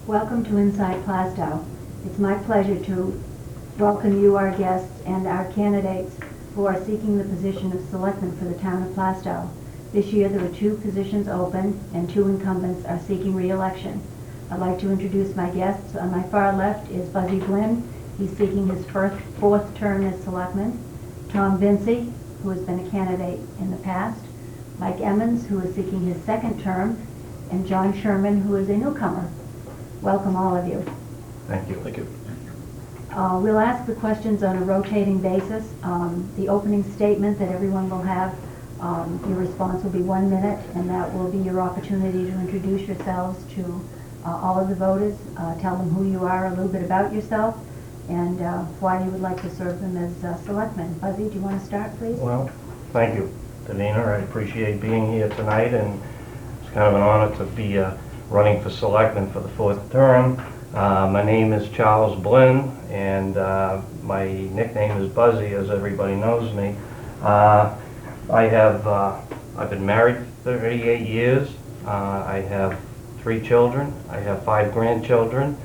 Welcome to Inside Plaistow. It's my pleasure to welcome you, our guests, and our candidates who are seeking the position of Selectman for the town of Plaistow. This year there are 2 positions open and 2 incumbents are seeking re-election. I'd like to introduce my guests. On my far left is Buzzy Blinn. He's seeking his fourth term as Selectman. Tom Vinci, who has been a candidate in the past. Mike Emmons, who is seeking his 2nd term. And John Sherman, who is a newcomer. Welcome, all of you. Thank you. Thank you. We'll ask the questions on a rotating basis. The opening statement that everyone will have, your response will be 1 minute, and that will be your opportunity to introduce yourselves to all of the voters, tell them who you are, a little bit about yourself, and why you would like to serve them as Selectman. Buzzy, do you want to start, please? Well, thank you, Davina. I appreciate being here tonight, and it's kind of an honor to be running for Selectman for the 4th term. My name is Charles Blinn, and my nickname is Buzzy, as everybody knows me. I've been married 38 years. I have 3 children. I have 5 grandchildren,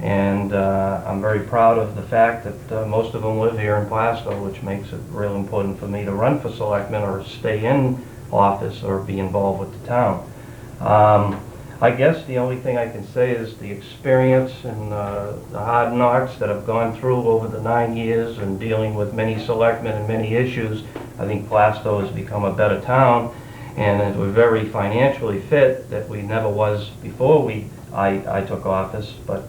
and I'm very proud of the fact that most of them live here in Plaistow, which makes it real important for me to run for Selectman or stay in office or be involved with the town. I guess the only thing I can say is the experience and the hard knocks that I've gone through over the 9 years and dealing with many selectmen and many issues. I think Plaistow has become a better town, and we're very financially fit that we never was before I took office. But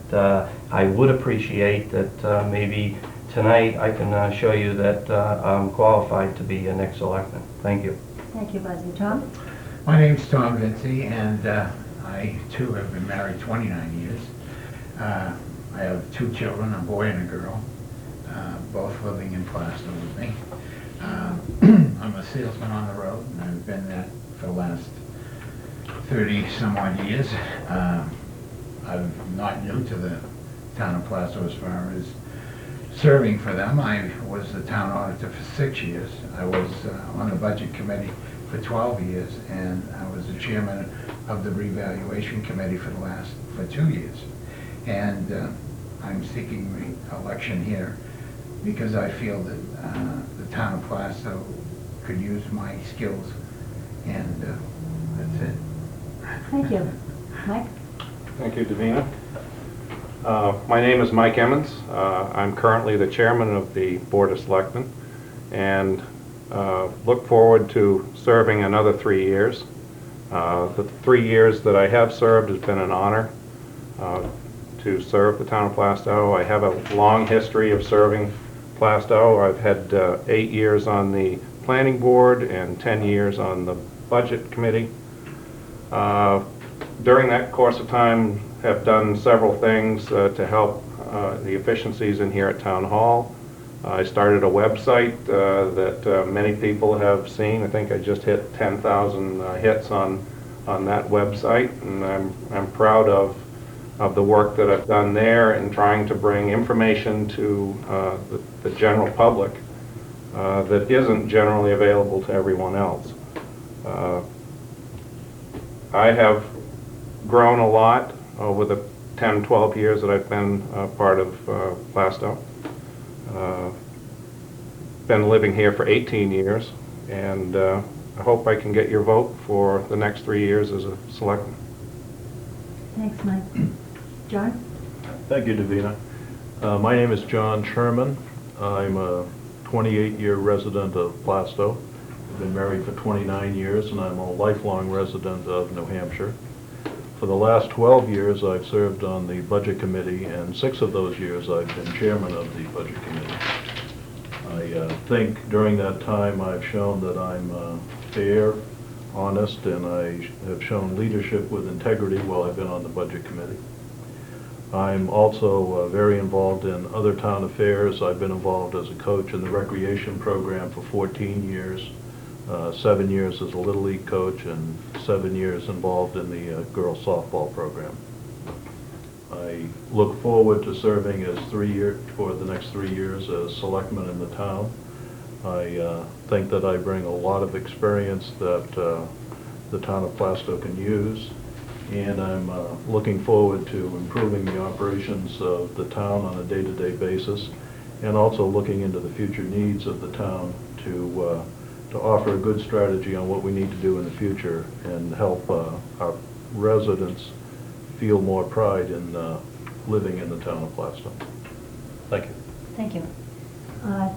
I would appreciate that maybe tonight I can show you that I'm qualified to be a next selectman. Thank you. Thank you, Buzzy. Tom? My name's Tom Vinci, and I too have been married 29 years. I have 2 children, a boy and a girl, both living in Plaistow with me. I'm a salesman on the road, and I've been that for the last 30 some odd years. I'm not new to the town of Plaistow as far as serving for them. I was the town auditor for 6 years. I was on the budget committee for 12 years, and I was the chairman of the revaluation committee for 2 years. And I'm seeking re-election here because I feel that the town of Plaistow could use my skills, and that's it. Thank you. Mike? Thank you, Davina. My name is Mike Emmons. I'm currently the chairman of the Board of Selectmen, and look forward to serving another 3 years. The 3 years that I have served has been an honor to serve the town of Plaistow. I have a long history of serving Plaistow. I've had 8 years on the planning board and 10 years on the budget committee. During that course of time, have done several things to help the efficiencies in here at Town Hall. I started a website that many people have seen. I think I just hit 10,000 hits on that website, and I'm proud of the work that I've done there in trying to bring information to the general public that isn't generally available to everyone else. I have grown a lot over the 10, 12 years that I've been part of Plaistow. Been living here for 18 years, and I hope I can get your vote for the next 3 years as a selectman. Thanks, Mike. John? Thank you, Davina. My name is John Sherman. I'm a 28-year resident of Plaistow. I've been married for 29 years, and I'm a lifelong resident of New Hampshire. For the last 12 years, I've served on the Budget Committee, and 6 of those years I've been chairman of the Budget Committee. I think during that time I've shown that I'm fair, honest, and I have shown leadership with integrity while I've been on the Budget Committee. I'm also very involved in other town affairs. I've been involved as a coach in the recreation program for 14 years, 7 years as a Little League coach, and 7 years involved in the girls softball program. I look forward to serving as for the next 3 years as selectman in the town. I think that I bring a lot of experience that the town of Plaistow can use. and I'm looking forward to improving the operations of the town on a day-to-day basis, and also looking into the future needs of the town to offer a good strategy on what we need to do in the future and help our residents feel more pride in living in the town of Plaistow. Thank you. Thank you.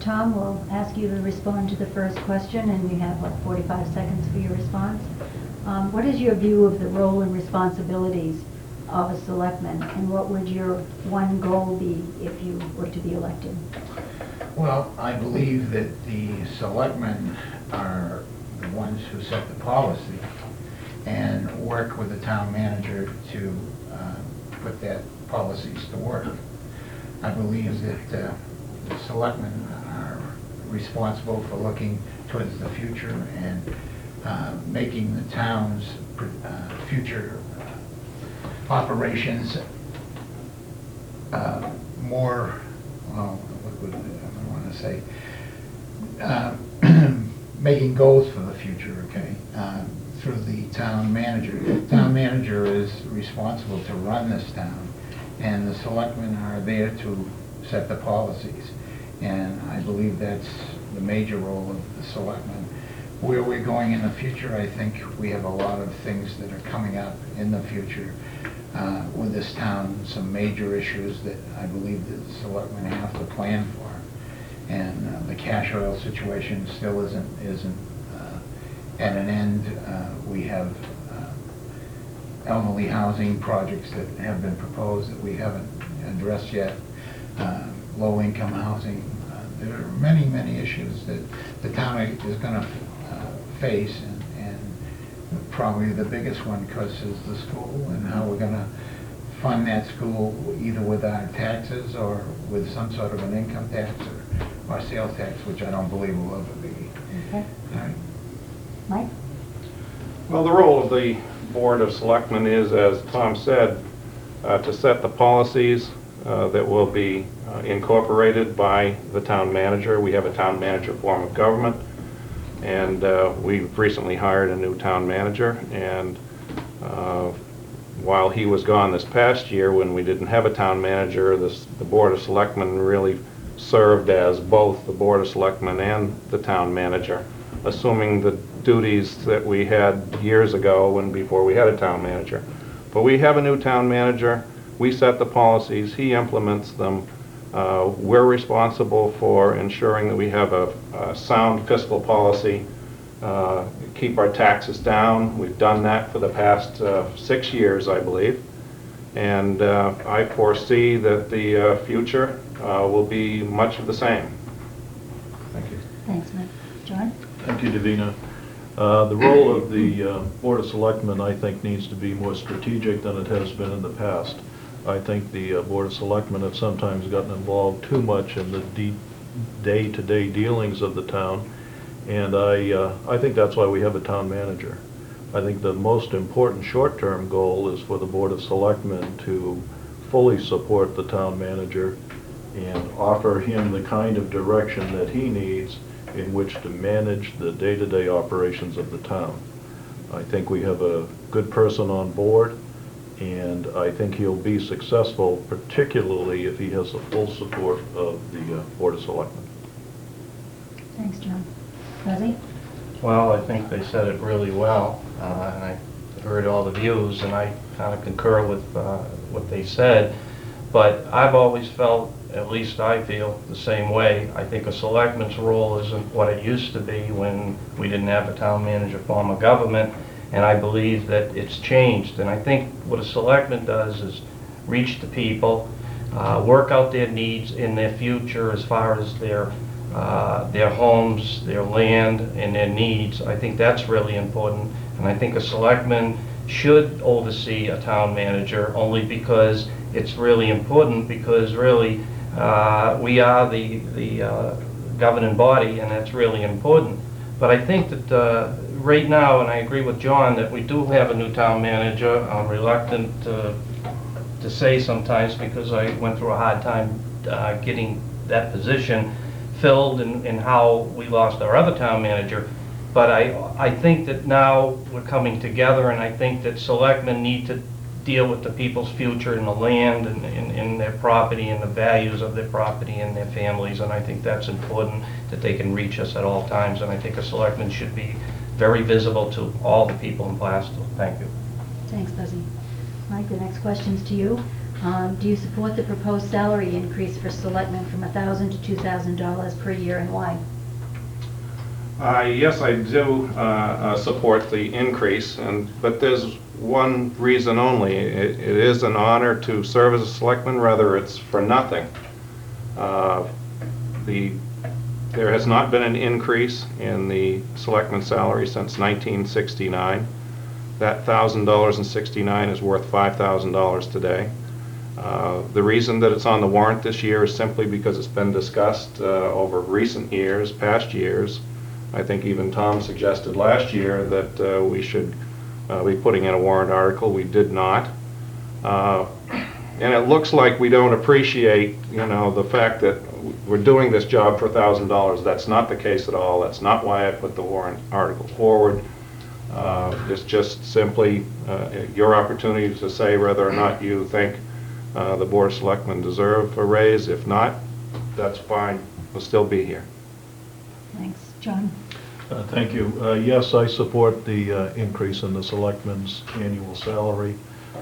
Tom, we'll ask you to respond to the first question, and you have, 45 seconds for your response. What is your view of the role and responsibilities of a selectman, and what would your one goal be if you were to be elected? Well, I believe that the selectmen are the ones who set the policy and work with the town manager to put that policies to work. I believe that the selectmen are responsible for looking towards the future and making the town's future operations more, what would I want to say, making goals for the future, okay, through the town manager. Town manager is responsible to run this town, and the selectmen are there to set the policies. And I believe that's the major role of the selectmen. Where we're going in the future, I think we have a lot of things that are coming up in the future with this town, some major issues that I believe that the selectmen have to plan for. And the cash oil situation still isn't at an end. We have elderly housing projects that have been proposed that we haven't addressed yet. Low-income housing. There are many, many issues that the town is going to face, and probably the biggest one, because is the school and how we're going to fund that school, either with our taxes or with some sort of an income tax or sales tax, which I don't believe will ever be. Okay. All right. Mike? Well, the role of the Board of Selectmen is, as Tom said, to set the policies that will be incorporated by the town manager. We have a town manager form of government, and we've recently hired a new town manager, and while he was gone this past year when we didn't have a town manager, the Board of Selectmen really served as both the Board of Selectmen and the town manager, assuming the duties that we had years ago and before we had a town manager. But we have a new town manager. We set the policies, he implements them. We're responsible for ensuring that we have a sound fiscal policy, keep our taxes down. We've done that for the past 6 years, I believe. And I foresee that the future will be much of the same. Thank you. Thanks, Mike. John? Thank you, Davina. The role of the Board of Selectmen, I think, needs to be more strategic than it has been in the past. I think the Board of Selectmen have sometimes gotten involved too much in the day-to-day dealings of the town, and I think that's why we have a town manager. I think the most important short-term goal is for the Board of Selectmen to fully support the town manager and offer him the kind of direction that he needs in which to manage the day-to-day operations of the town. I think we have a good person on board, and I think he'll be successful, particularly if he has the full support of the Board of Selectmen. Thanks, John. Buzzy? Well, I think they said it really well, and I heard all the views, and I kind of concur with what they said. But I've always felt, at least I feel, the same way. I think a selectman's role isn't what it used to be when we didn't have a town manager form of government, and I believe that it's changed. And I think what a selectman does is reach the people, work out their needs in their future as far as their homes, their land, and their needs. I think that's really important, and I think a selectman should oversee a town manager only because it's really important, because really we are the governing body, and that's really important. But I think that right now, and I agree with John, that we do have a new town manager. I'm reluctant to say sometimes, because I went through a hard time getting that position filled, and how we lost our other town manager. But I think that now we're coming together, and I think that selectmen need to deal with the people's future and the land and their property and the values of their property and their families, and I think that's important, that they can reach us at all times, and I think a selectman should be very visible to all the people in Plaistow. Thank you. Thanks, Buzzy. Mike, the next question's to you. Do you support the proposed salary increase for selectmen from $1,000 to $2,000 per year, and why? Yes, I do support the increase, but there's one reason only. It is an honor to serve as a selectman, whether it's for nothing. There has not been an increase in the selectman's salary since 1969. That $1,000.69 is worth $5,000 today. The reason that it's on the warrant this year is simply because it's been discussed over recent years, past years. I think even Tom suggested last year that we should be putting in a warrant article. We did not. And it looks like we don't appreciate, the fact that we're doing this job for $1,000. That's not the case at all. That's not why I put the warrant article forward. It's just simply your opportunity to say whether or not you think the Board of Selectmen deserve a raise. If not, that's fine. We'll still be here. Thanks. John? Thank you. Yes, I support the increase in the selectmen's annual salary.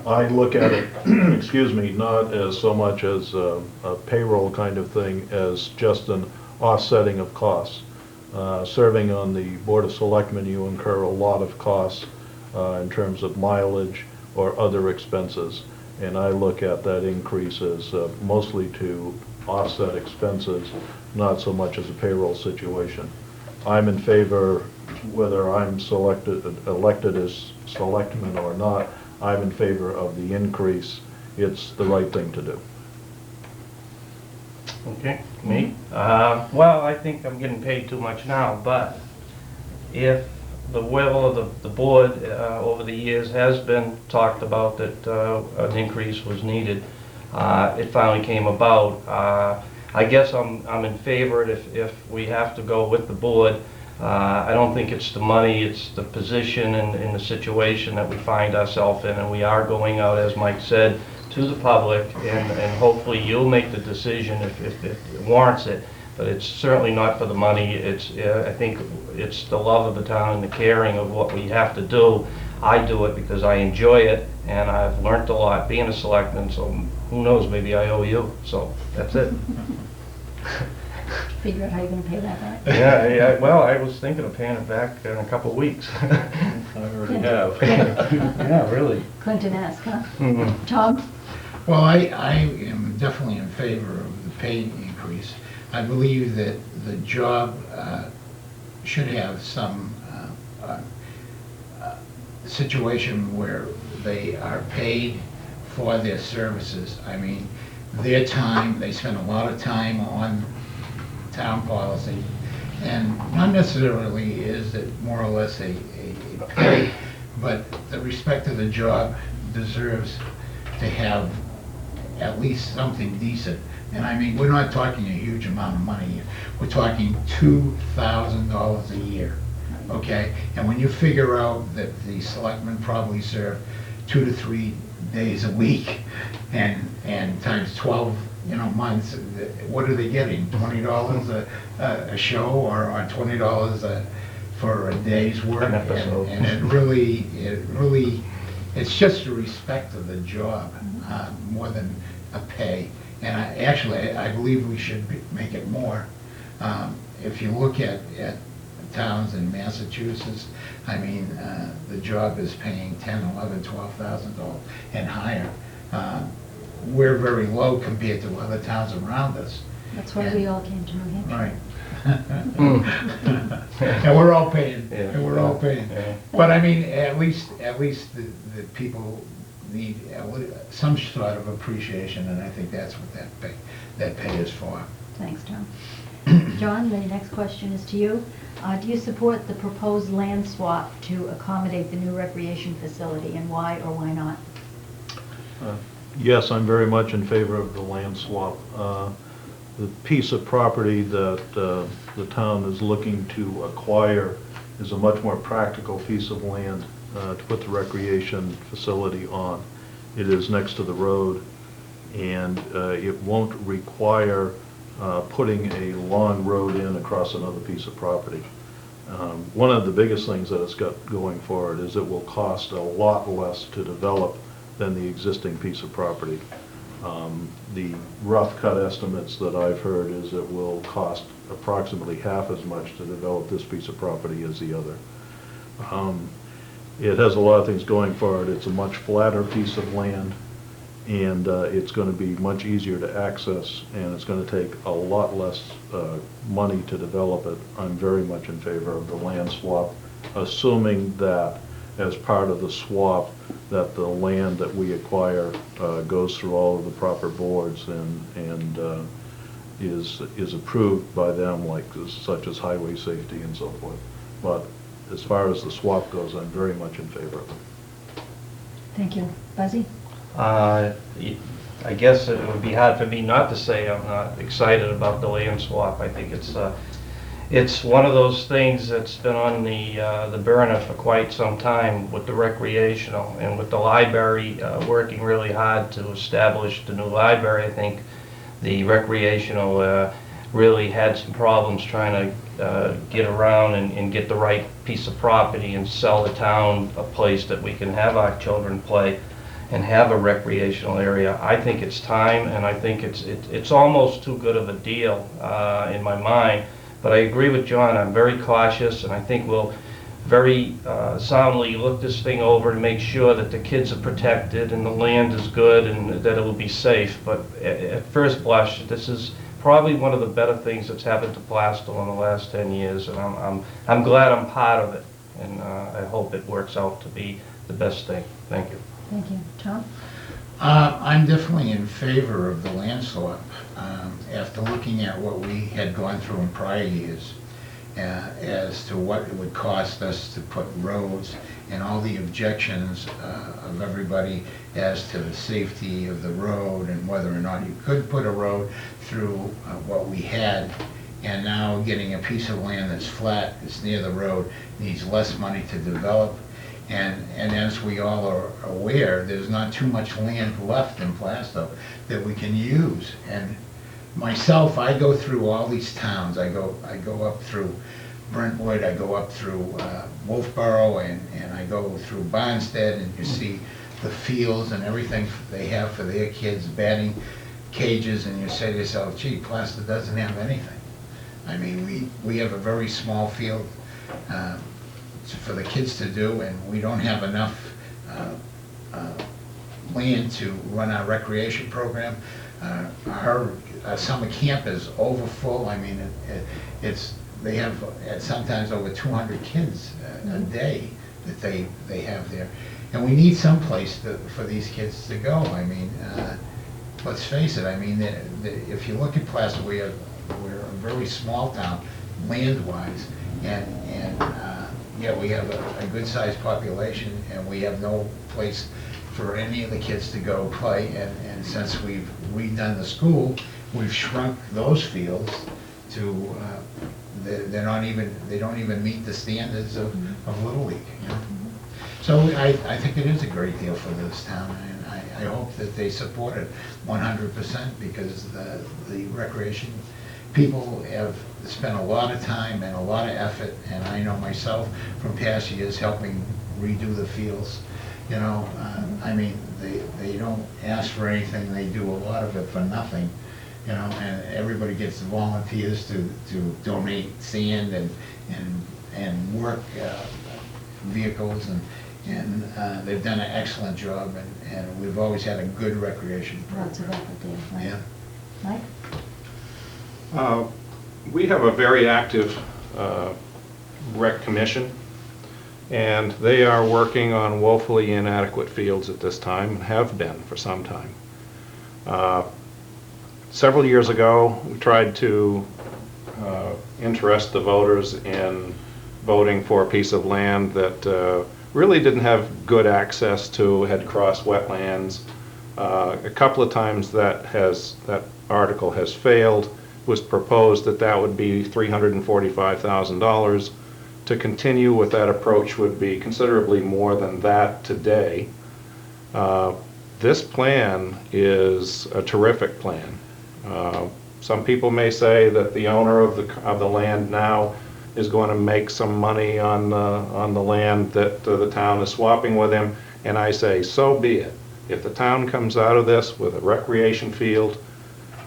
I look at it, excuse me, not as so much as a payroll kind of thing as just an offsetting of costs. Serving on the Board of Selectmen, you incur a lot of costs in terms of mileage or other expenses. And I look at that increase as mostly to offset expenses, not so much as a payroll situation. I'm in favor, whether I'm elected as selectman or not, I'm in favor of the increase. It's the right thing to do. Okay, me? Well, I think I'm getting paid too much now, but if the will of the board over the years has been talked about that an increase was needed, it finally came about. I guess I'm in favor if we have to go with the board. I don't think it's the money, it's the position and the situation that we find ourselves in, and we are going out, as Mike said, to the public, and hopefully you'll make the decision if it warrants it. But it's certainly not for the money. I think it's the love of the town and the caring of what we have to do. I do it because I enjoy it, and I've learned a lot being a selectman, so who knows, maybe I owe you. So that's it. Figure out how you're going to pay that back. Yeah, well, I was thinking of paying it back in a couple of weeks. I already have. Yeah, really. Clinton-esque, huh? Mm-hmm. Tom? Well, I am definitely in favor of the pay increase. I believe that the job should have some situation where they are paid for their services. I mean, their time, they spend a lot of time on town policy, and not necessarily is it more or less a pay, but the respect of the job deserves to have at least something decent. And I mean, we're not talking a huge amount of money. We're talking $2,000 a year, okay? And when you figure out that the selectmen probably serve 2 to 3 days a week, and times 12, months, what are they getting? $20 a show, or $20 for a day's work? An episode. And it really, it's just the respect of the job more than a pay. And I believe we should make it more. If you look at towns in Massachusetts, I mean, the job is paying $10,000, $11,000, $12,000 and higher. We're very low compared to other towns around us. That's why we all came to New Hampshire. Right. And we're all paying. Yeah. And we're all paying. Yeah. But I mean, at least the people need some sort of appreciation, and I think that's what that pay is for. Thanks, Tom. John, the next question is to you. Do you support the proposed land swap to accommodate the new recreation facility, and why or why not? Yes, I'm very much in favor of the land swap. The piece of property that the town is looking to acquire is a much more practical piece of land to put the recreation facility on. It is next to the road, and it won't require putting a long road in across another piece of property. One of the biggest things that it's got going for it is it will cost a lot less to develop than the existing piece of property. The rough cut estimates that I've heard is it will cost approximately half as much to develop this piece of property as the other. It has a lot of things going for it. It's a much flatter piece of land, and it's going to be much easier to access, and it's going to take a lot less money to develop it. I'm very much in favor of the land swap, assuming that as part of the swap that the land that we acquire goes through all of the proper boards and is approved by them, like such as highway safety and so forth. But as far as the swap goes, I'm very much in favor of it. Thank you. Buzzy? I guess it would be hard for me not to say I'm not excited about the land swap. I think it's one of those things that's been on the burner for quite some time with the recreational, and with the library working really hard to establish the new library. I think the recreational really had some problems trying to get around and get the right piece of property and sell the town a place that we can have our children play and have a recreational area. I think it's time, and I think it's almost too good of a deal in my mind. But I agree with John. I'm very cautious, and I think we'll very soundly look this thing over and make sure that the kids are protected and the land is good and that it will be safe. But at first blush, this is probably one of the better things that's happened to Plaistow in the last 10 years, and I'm glad I'm part of it, and I hope it works out to be the best thing. Thank you. Thank you. Tom? I'm definitely in favor of the land swap. After looking at what we had gone through in prior years, as to what it would cost us to put roads and all the objections of everybody as to the safety of the road and whether or not you could put a road through what we had, and now getting a piece of land that's flat, it's near the road, needs less money to develop. And as we all are aware, there's not too much land left in Plaistow that we can use. And myself, I go through all these towns. I go up through Brentwood, I go up through Wolfboro, and I go through Barnstead, and you see the fields and everything they have for their kids, batting cages, and you say to yourself, gee, Plaistow doesn't have anything. I mean, we have a very small field for the kids to do, and we don't have enough land to run our recreation program. Our summer camp is over full. I mean, they have sometimes over 200 kids a day that they have there, and we need some place for these kids to go. I mean, let's face it. I mean, if you look at Plaistow, we're a very small town land-wise, and yeah, we have a good-sized population, and we have no place for any of the kids to go play. And since we've redone the school, we've shrunk those fields to they don't even meet the standards of Little League. You know? So I think it is a great deal for this town, and I hope that they support it 100%, because the recreation people have spent a lot of time and a lot of effort, and I know myself from past years helping redo the fields. You know, I mean, they don't ask for anything, they do a lot of it for nothing, you know, and everybody gets volunteers to donate sand and work vehicles, and they've done an excellent job, and we've always had a good recreation program. Lots of effort there, right? Yeah. Mike? We have a very active rec commission, and they are working on woefully inadequate fields at this time, and have been for some time. Several years ago, we tried to interest the voters in voting for a piece of land that really didn't have good access to, had crossed wetlands. A couple of times that article has failed. Was proposed that would be $345,000 to continue with that approach would be considerably more than that today. This plan is a terrific plan. Some people may say that the owner of the land now is going to make some money on the land that the town is swapping with him, and I say, so be it. If the town comes out of this with a recreation field,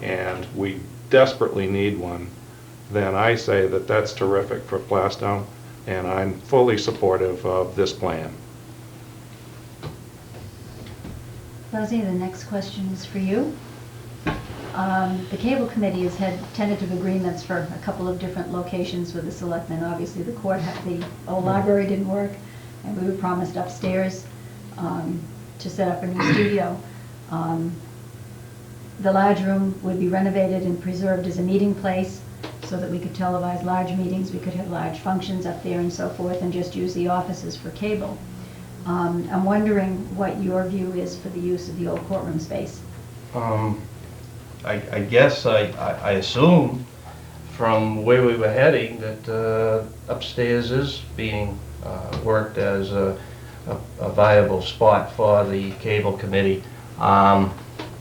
and we desperately need one, then I say that that's terrific for Plaistow, and I'm fully supportive of this plan. Rosie, the next question is for you. The Cable Committee has had tentative agreements for a couple of different locations with the Selectmen. Obviously, the the old library didn't work, and we were promised upstairs to set up a new studio. The large room would be renovated and preserved as a meeting place so that we could televise large meetings, we could have large functions up there and so forth, and just use the offices for cable. I'm wondering what your view is for the use of the old courtroom space. I guess I assume from where we were heading that upstairs is being worked as a viable spot for the Cable Committee.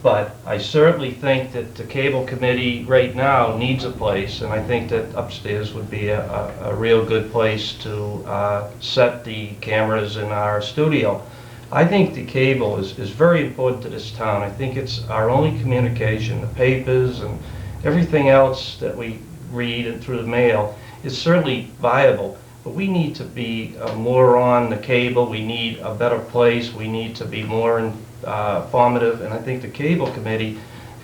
But I certainly think that the Cable Committee right now needs a place, and I think that upstairs would be a real good place to set the cameras in our studio. I think the cable is very important to this town. I think it's our only communication. The papers and everything else that we read and through the mail is certainly viable, but we need to be more on the cable. We need a better place. We need to be more informative, and I think the Cable Committee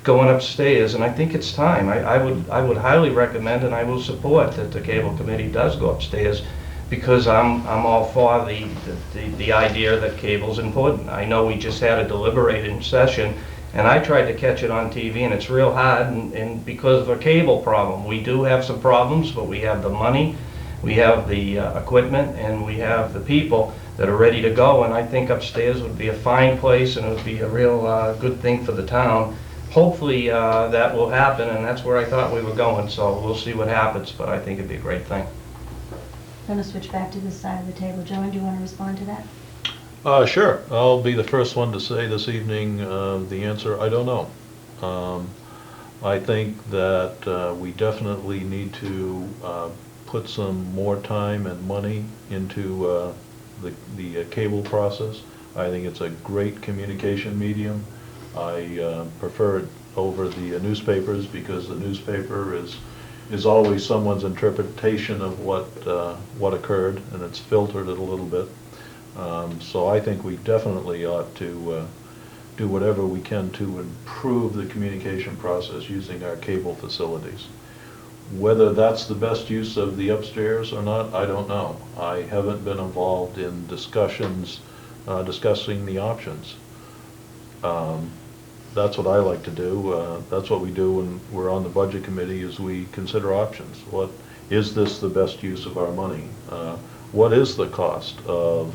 going upstairs, and I think it's time. I would highly recommend, and I will support that the Cable Committee does go upstairs, because I'm all for the idea that cable's important. I know we just had a deliberating session, and I tried to catch it on TV, and it's real hard, and because of a cable problem. We do have some problems, but we have the money, we have the equipment, and we have the people that are ready to go, and I think upstairs would be a fine place, and it would be a real good thing for the town. Hopefully that will happen, and that's where I thought we were going, so we'll see what happens, but I think it'd be a great thing. I'm going to switch back to this side of the table. Joan, do you want to respond to that? Sure. I'll be the first one to say this evening the answer, I don't know. I think that we definitely need to put some more time and money into the cable process. I think it's a great communication medium. I prefer it over the newspapers, because the newspaper is always someone's interpretation of what occurred, and it's filtered it a little bit. So I think we definitely ought to do whatever we can to improve the communication process using our cable facilities. Whether that's the best use of the upstairs or not, I don't know. I haven't been involved in discussions discussing the options. That's what I like to do. That's what we do when we're on the budget committee, is we consider options. What is this the best use of our money? What is the cost of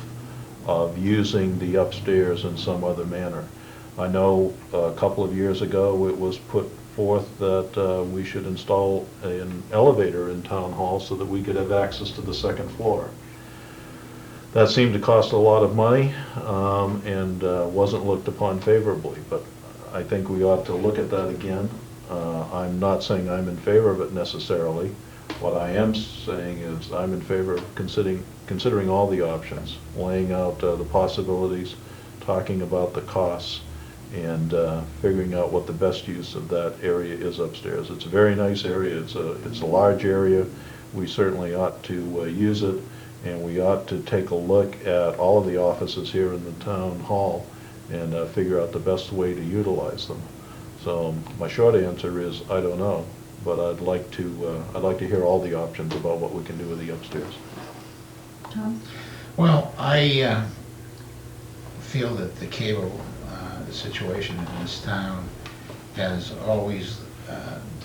using the upstairs in some other manner? I know a couple of years ago it was put forth that we should install an elevator in Town Hall so that we could have access to the second floor. That seemed to cost a lot of money and wasn't looked upon favorably, but I think we ought to look at that again. I'm not saying I'm in favor of it necessarily. What I am saying is I'm in favor of considering all the options, laying out the possibilities, talking about the costs, and figuring out what the best use of that area is upstairs. It's a very nice area. It's a large area. We certainly ought to use it, and we ought to take a look at all of the offices here in the town hall and figure out the best way to utilize them. So my short answer is I don't know, but I'd like to hear all the options about what we can do with the upstairs. Tom? Well, I feel that the cable situation in this town has always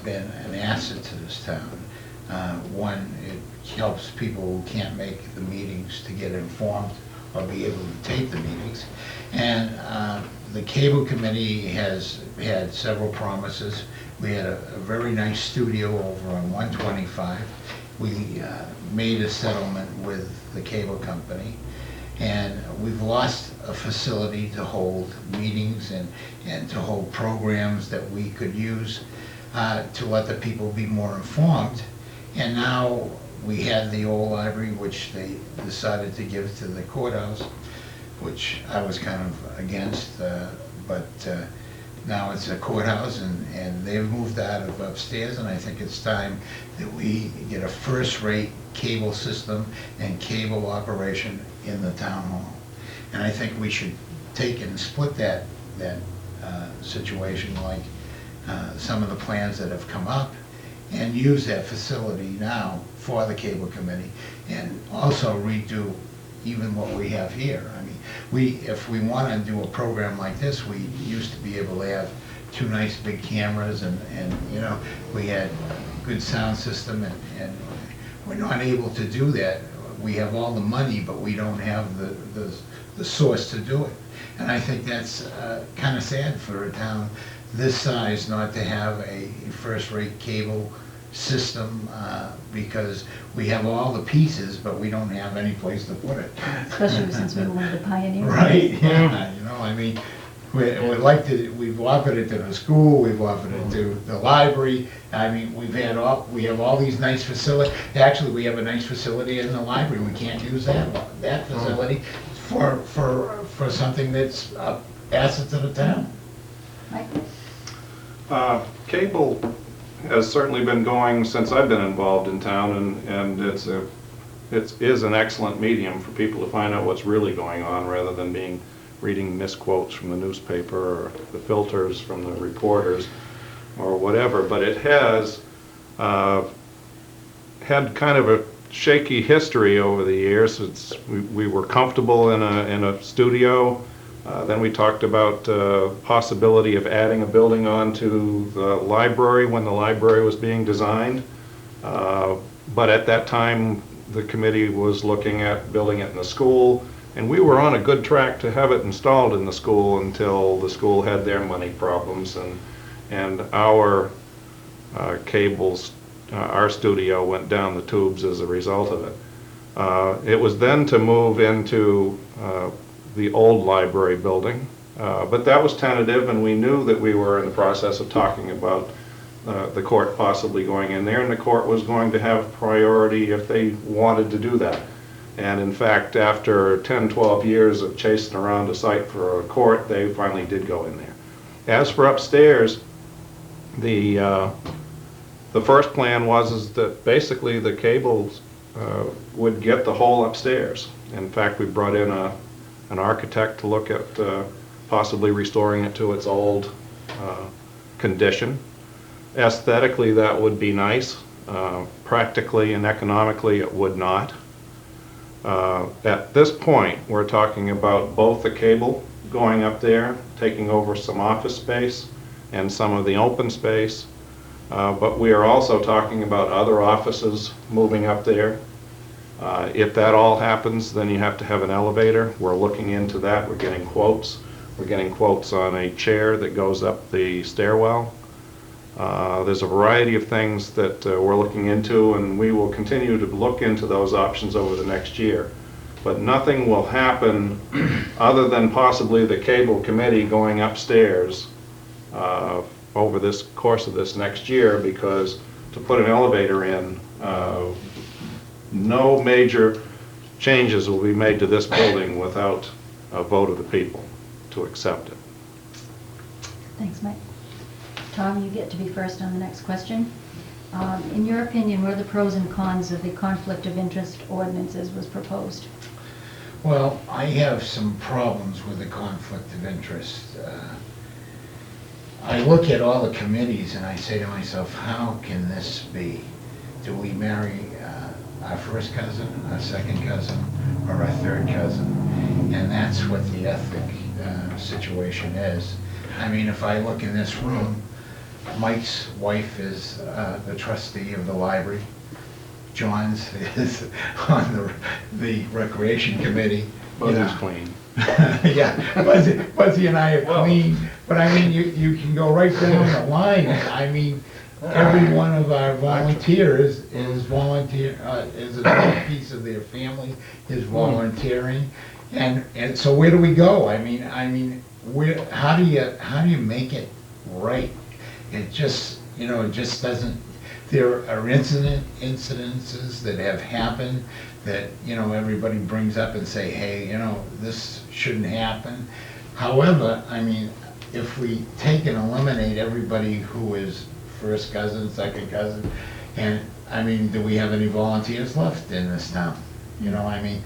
been an asset to this town. One, it helps people who can't make the meetings to get informed or be able to tape the meetings. And the Cable Committee has had several promises. We had a very nice studio over on 125, we made a settlement with the cable company, and we've lost a facility to hold meetings and to hold programs that we could use to let the people be more informed. And now we had the old library, which they decided to give to the courthouse, which I was kind of against, but now it's a courthouse, and they've moved out of upstairs, and I think it's time that we get a first-rate cable system and cable operation in the town hall. And I think we should take and split that situation like some of the plans that have come up, and use that facility now for the cable committee, and also redo even what we have here. I mean, if we want to do a program like this, we used to be able to have 2 nice big cameras, and you know, we had good sound system, and we're not able to do that. We have all the money, but we don't have the source to do it. And I think that's kind of sad for a town this size not to have a first-rate cable system, because we have all the pieces, but we don't have any place to put it. Especially since we were one of the pioneers. Right, yeah, you know, I mean, we'd like to, we've offered it to the school, we've offered it to the library. I mean, we have all these nice facilities. Actually, we have a nice facility in the library. We can't use that facility for something that's an asset to the town. Mike? Cable has certainly been going since I've been involved in town, and it is an excellent medium for people to find out what's really going on, rather than reading misquotes from the newspaper or the filters from the reporters or whatever. But it has had kind of a shaky history over the years. We were comfortable in a studio. Then we talked about possibility of adding a building onto the library when the library was being designed. But at that time, the committee was looking at building it in the school, and we were on a good track to have it installed in the school until the school had their money problems, and our cables, our studio went down the tubes as a result of it. It was then to move into the old library building, but that was tentative, and we knew that we were in the process of talking about the court possibly going in there, and the court was going to have priority if they wanted to do that. And in fact, after 10, 12 years of chasing around a site for a court, they finally did go in there. As for upstairs, the first plan was that basically the cables would get the whole upstairs. In fact, we brought in an architect to look at possibly restoring it to its old condition. Aesthetically, that would be nice. Practically and economically, it would not. At this point, we're talking about both the cable going up there, taking over some office space and some of the open space, but we are also talking about other offices moving up there. If that all happens, then you have to have an elevator. We're looking into that. We're getting quotes. We're getting quotes on a chair that goes up the stairwell. There's a variety of things that we're looking into, and we will continue to look into those options over the next year. But nothing will happen other than possibly the cable committee going upstairs over this course of this next year, because to put an elevator in, no major changes will be made to this building without a vote of the people to accept it. Thanks, Mike. Tom, you get to be first on the next question. In your opinion, what are the pros and cons of the conflict of interest ordinance as was proposed? Well, I have some problems with the conflict of interest. I look at all the committees and I say to myself, how can this be? Do we marry our first cousin, our second cousin, or our third cousin? And that's what the ethic situation is. I mean, if I look in this room, Mike's wife is the trustee of the library. John's is on the recreation committee. Buzzy's clean. Yeah, Buzzy and I are clean, but I mean, you can go right down the line. I mean, every one of our volunteers is is a piece of their family is volunteering. And so where do we go? I mean, how do you make it right? It just, it just doesn't, there are incidences that have happened that, everybody brings up and say, hey, this shouldn't happen. However, I mean, if we take and eliminate everybody who is first cousin, second cousin, and, I mean, do we have any volunteers left in this town? I mean,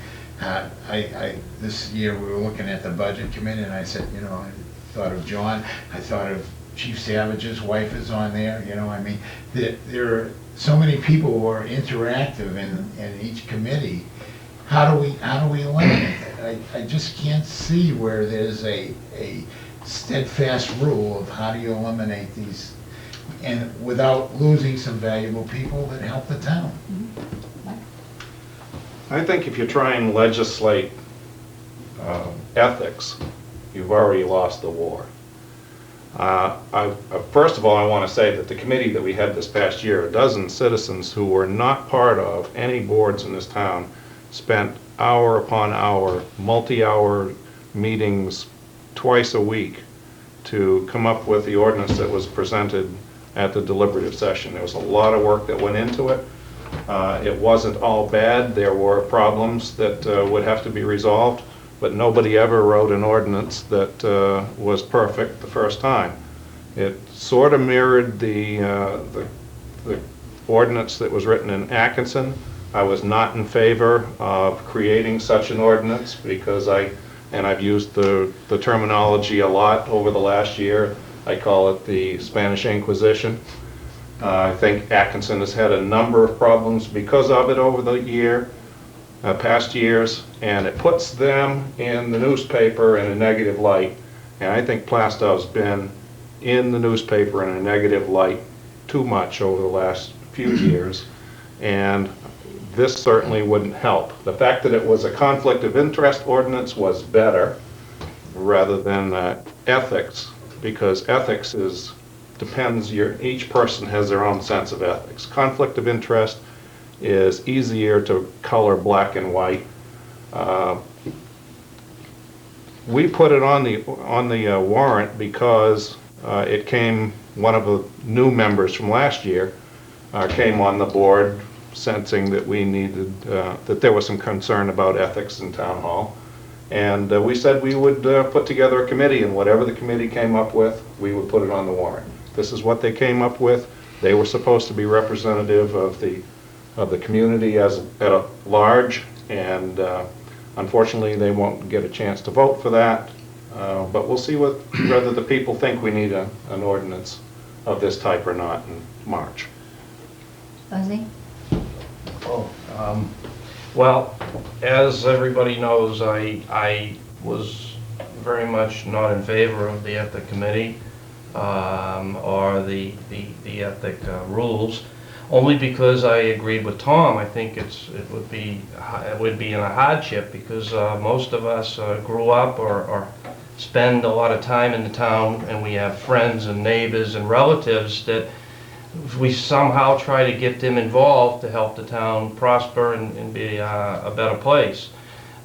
this year we were looking at the budget committee, and I said, I thought of John, I thought of Chief Savage's wife is on there, I mean, there are so many people who are interactive in each committee. How do we eliminate that? I just can't see where there's a steadfast rule of how do you eliminate these, and without losing some valuable people that help the town. I think if you try and legislate ethics, you've already lost the war. First of all, I want to say that the committee that we had this past year, a dozen citizens who were not part of any boards in this town, spent hour upon hour, multi-hour meetings twice a week to come up with the ordinance that was presented at the deliberative session. There was a lot of work that went into it. It wasn't all bad. There were problems that would have to be resolved, but nobody ever wrote an ordinance that was perfect the first time. It sort of mirrored the ordinance that was written in Atkinson. I was not in favor of creating such an ordinance because I've used the terminology a lot over the last year. I call it the Spanish Inquisition. I think Atkinson has had a number of problems because of it over the past years, and it puts them in the newspaper in a negative light. And I think Plaistow's been in the newspaper in a negative light too much over the last few years, and this certainly wouldn't help. The fact that it was a conflict of interest ordinance was better rather than ethics, because ethics depends, each person has their own sense of ethics. Conflict of interest is easier to color black and white. We put it on the warrant because one of the new members from last year came on the board sensing that we needed, that there was some concern about ethics in town hall. And we said we would put together a committee, and whatever the committee came up with, we would put it on the warrant. This is what they came up with. They were supposed to be representative of the community at large, and unfortunately they won't get a chance to vote for that. But we'll see whether the people think we need an ordinance of this type or not in March. Buzzy? Well, as everybody knows, I was very much not in favor of the ethic committee or the ethic rules, only because I agreed with Tom. I think it would be in a hardship because most of us grew up or spend a lot of time in the town, and we have friends and neighbors and relatives that we somehow try to get them involved to help the town prosper and be a better place.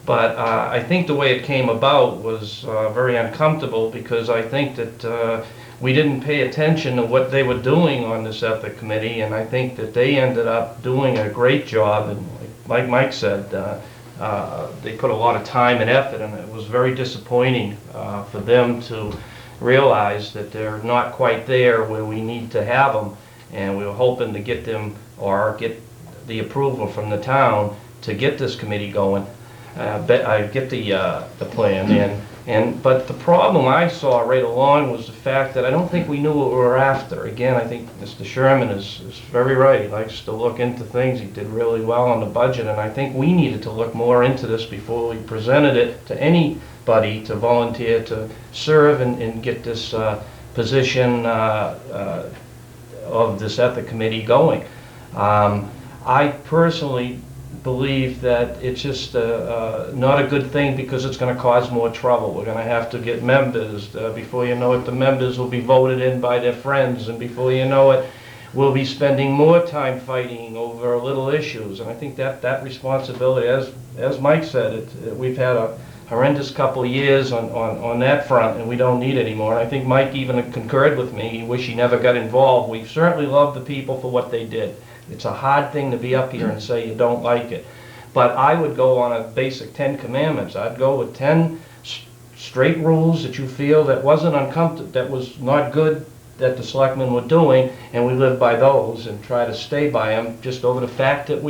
But I think the way it came about was very uncomfortable, because I think that we didn't pay attention to what they were doing on this ethic committee, and I think that they ended up doing a great job. And like Mike said, they put a lot of time and effort, and it was very disappointing for them to realize that they're not quite there where we need to have them. And we were hoping to get them, or get the approval from the town to get this committee going, get the plan in. But the problem I saw right along was the fact that I don't think we knew what we were after. Again, I think Mr. Sherman is very right. He likes to look into things. He did really well on the budget, and I think we needed to look more into this before we presented it to anybody to volunteer to serve and get this position of this ethic committee going. I personally believe that it's just not a good thing, because it's going to cause more trouble. We're going to have to get members. Before you know it, the members will be voted in by their friends, and before you know it, we'll be spending more time fighting over little issues. And I think that responsibility, as Mike said, we've had a horrendous couple of years on that front, and we don't need anymore. And I think Mike even concurred with me. He wished he never got involved. We certainly love the people for what they did. It's a hard thing to be up here and say you don't like it. But I would go on a basic 10 commandments. I'd go with 10 straight rules that you feel that wasn't uncomfortable, that was not good, that the selectmen were doing, and we live by those and try to stay by them, just over the fact that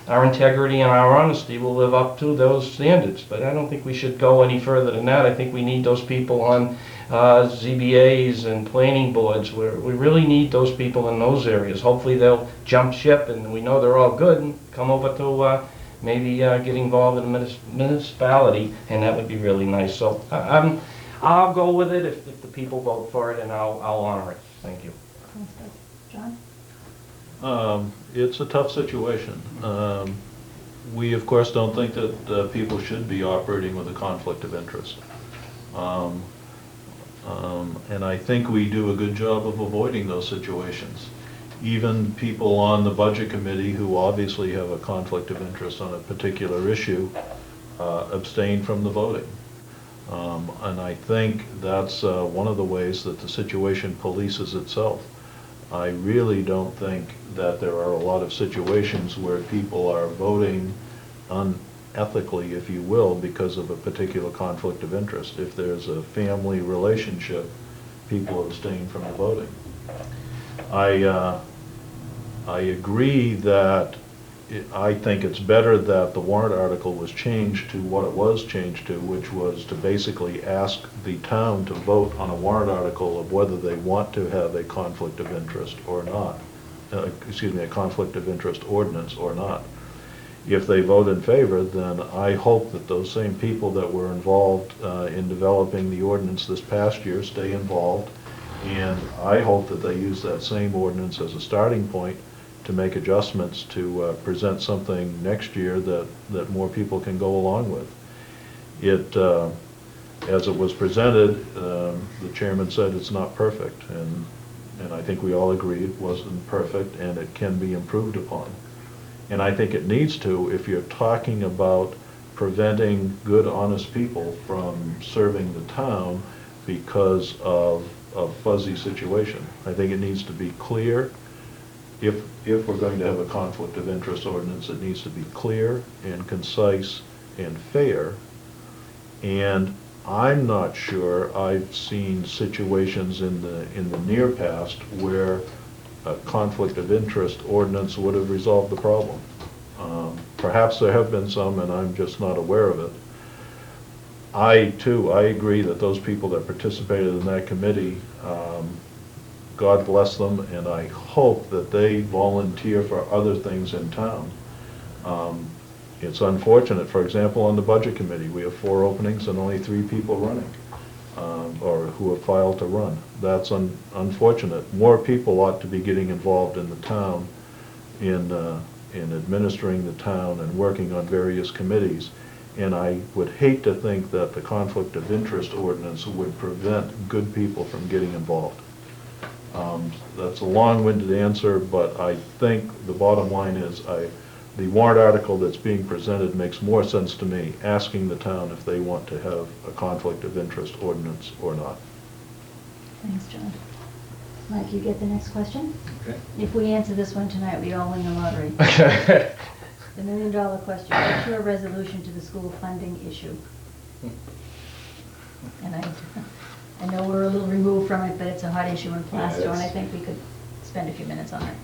our integrity and our honesty will live up to those standards. But I don't think we should go any further than that. I think we need those people on ZBAs and planning boards, where we really need those people in those areas. Hopefully they'll jump ship, and we know they're all good, and come over to maybe get involved in a municipality, and that would be really nice. So I'll go with it if the people vote for it, and I'll honor it. Thank you. John? It's a tough situation. We, of course, don't think that people should be operating with a conflict of interest. And I think we do a good job of avoiding those situations. Even people on the budget committee who obviously have a conflict of interest on a particular issue abstain from the voting. And I think that's one of the ways that the situation polices itself. I really don't think that there are a lot of situations where people are voting unethically, if you will, because of a particular conflict of interest. If there's a family relationship, people abstain from the voting. I agree that I think it's better that the warrant article was changed to what it was changed to, which was to basically ask the town to vote on a warrant article of whether they want to have a conflict of interest or not. A conflict of interest ordinance or not. If they vote in favor, then I hope that those same people that were involved in developing the ordinance this past year stay involved, and I hope that they use that same ordinance as a starting point to make adjustments to present something next year that more people can go along with. As it was presented, the chairman said it's not perfect, and I think we all agree it wasn't perfect and it can be improved upon. And I think it needs to, if you're talking about preventing good, honest people from serving the town because of a fuzzy situation. I think it needs to be clear. If we're going to have a conflict of interest ordinance, it needs to be clear and concise and fair. And I'm not sure I've seen situations in the near past where a conflict of interest ordinance would have resolved the problem. Perhaps there have been some, and I'm just not aware of it. I agree that those people that participated in that committee, God bless them, and I hope that they volunteer for other things in town. It's unfortunate, for example, on the budget committee, we have 4 openings and only 3 people running, or who have filed to run. That's unfortunate. More people ought to be getting involved in the town, in administering the town and working on various committees. And I would hate to think that the conflict of interest ordinance would prevent good people from getting involved. That's a long-winded answer, but I think the bottom line is the warrant article that's being presented makes more sense to me, asking the town if they want to have a conflict of interest ordinance or not. Thanks, John. Mike, you get the next question? Okay. If we answer this one tonight, we all win the lottery. The $1 million question, what's your resolution to the school funding issue? And I know we're a little removed from it, but it's a hot issue in Plaistow, and I think we could spend a few minutes on it.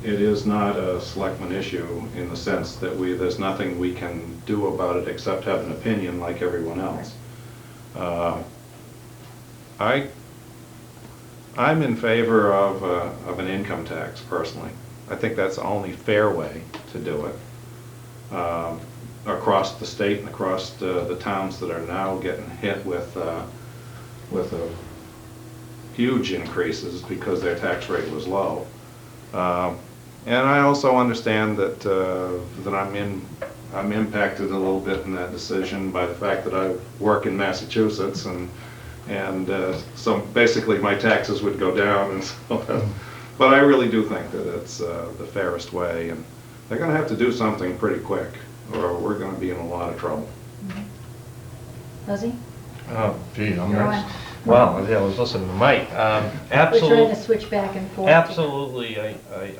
It is not a selectman issue in the sense that there's nothing we can do about it except have an opinion like everyone else. I'm in favor of an income tax personally. I think that's the only fair way to do it. Across the state and across the towns that are now getting hit with huge increases because their tax rate was low. And I also understand that I'm impacted a little bit in that decision by the fact that I work in Massachusetts, and so basically my taxes would go down, and so But I really do think that it's the fairest way, and they're going to have to do something pretty quick, or we're going to be in a lot of trouble. Ozzy? Oh, gee, I'm You're next. on. Well, yeah, I was listening to Mike. We're trying Absolutely. to switch back and forth. Absolutely,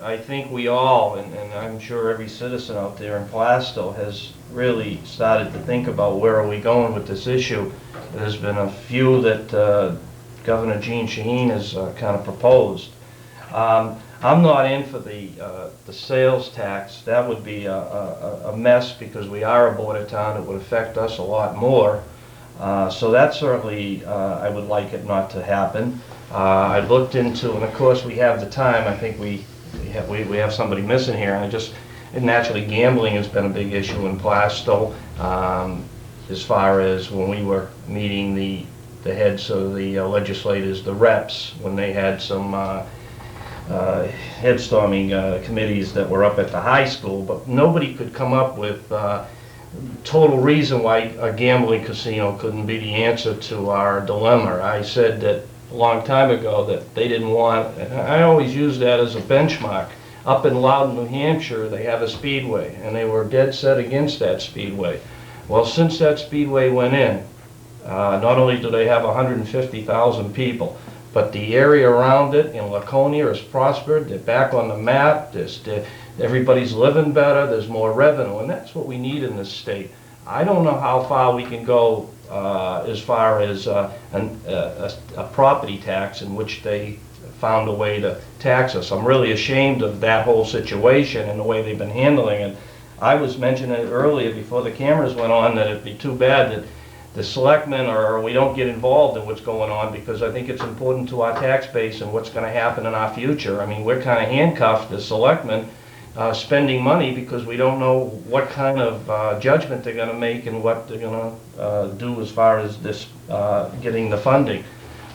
I think we all, and I'm sure every citizen out there in Plaistow has really started to think about where are we going with this issue. There's been a few that Governor Gene Shaheen has kind of proposed. I'm not in for the sales tax. That would be a mess because we are a border town. It would affect us a lot more. So that certainly, I would like it not to happen. I looked into, and of course we have the time. I think we have somebody missing here, and naturally gambling has been a big issue in Plaistow. As far as when we were meeting the heads of the legislators, the reps, when they had some headstorming committees that were up at the high school, but nobody could come up with total reason why a gambling casino couldn't be the answer to our dilemma. I said that a long time ago that they didn't want, and I always use that as a benchmark. Up in Loudon, New Hampshire, they have a speedway, and they were dead set against that speedway. Well, since that speedway went in, not only do they have 150,000 people, but the area around it in Laconia has prospered. They're back on the map. Everybody's living better. There's more revenue, and that's what we need in this state. I don't know how far we can go as far as a property tax in which they found a way to tax us. I'm really ashamed of that whole situation and the way they've been handling it. I was mentioning it earlier before the cameras went on that it'd be too bad that the selectmen or we don't get involved in what's going on, because I think it's important to our tax base and what's going to happen in our future. I mean, we're kind of handcuffed as selectmen spending money because we don't know what kind of judgment they're going to make and what they're going to do as far as this getting the funding.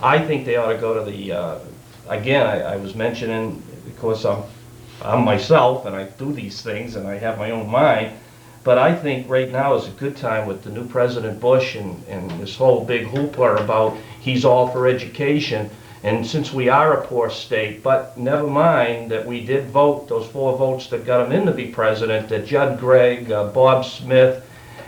I think they ought to go to the, again, I was mentioning, because I'm myself and I do these things and I have my own mind, but I think right now is a good time with the new President Bush and this whole big hoopla about he's all for education. And since we are a poor state, but never mind that we did vote, those 4 votes that got him in to be president, that Judd Gregg, Bob Smith,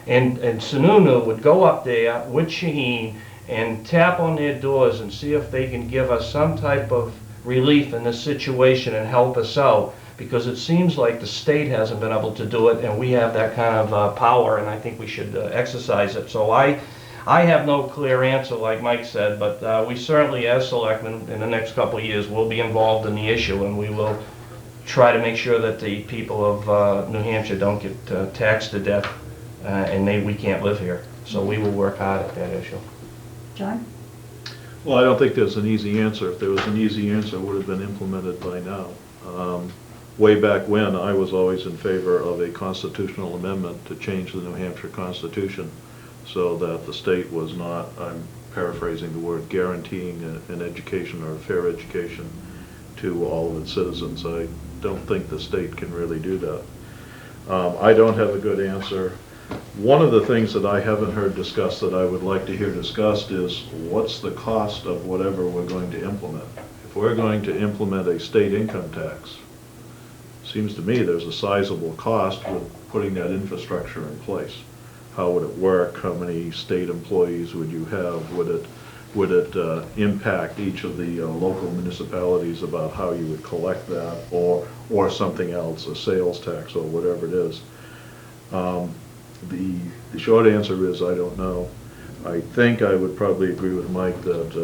and Sununu would go up there with Shaheen and tap on their doors and see if they can give us some type of relief in this situation and help us out. Because it seems like the state hasn't been able to do it, and we have that kind of power, and I think we should exercise it. So I have no clear answer, like Mike said, but we certainly, as selectmen, in the next couple of years, will be involved in the issue, and we will try to make sure that the people of New Hampshire don't get taxed to death, and we can't live here. So we will work hard at that issue. John? Well, I don't think there's an easy answer. If there was an easy answer, it would have been implemented by now. Way back when, I was always in favor of a constitutional amendment to change the New Hampshire Constitution so that the state was not, I'm paraphrasing the word, guaranteeing an education or a fair education to all of its citizens. I don't think the state can really do that. I don't have a good answer. One of the things that I haven't heard discussed that I would like to hear discussed is what's the cost of whatever we're going to implement. If we're going to implement a state income tax, seems to me there's a sizable cost with putting that infrastructure in place. How would it work? How many state employees would you have? Would it impact each of the local municipalities about how you would collect that, or something else, a sales tax or whatever it is? The short answer is I don't know. I think I would probably agree with Mike that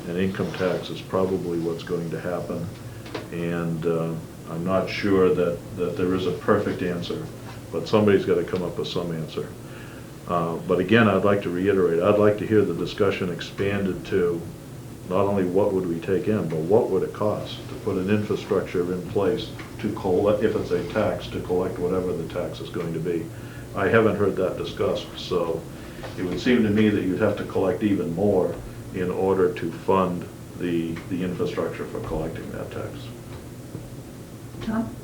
an income tax is probably what's going to happen, and I'm not sure that there is a perfect answer, but somebody's got to come up with some answer. But again, I'd like to reiterate, I'd like to hear the discussion expanded to not only what would we take in, but what would it cost to put an infrastructure in place to collect, if it's a tax, to collect whatever the tax is going to be. I haven't heard that discussed, so it would seem to me that you'd have to collect even more in order to fund the infrastructure for collecting that tax. Tom?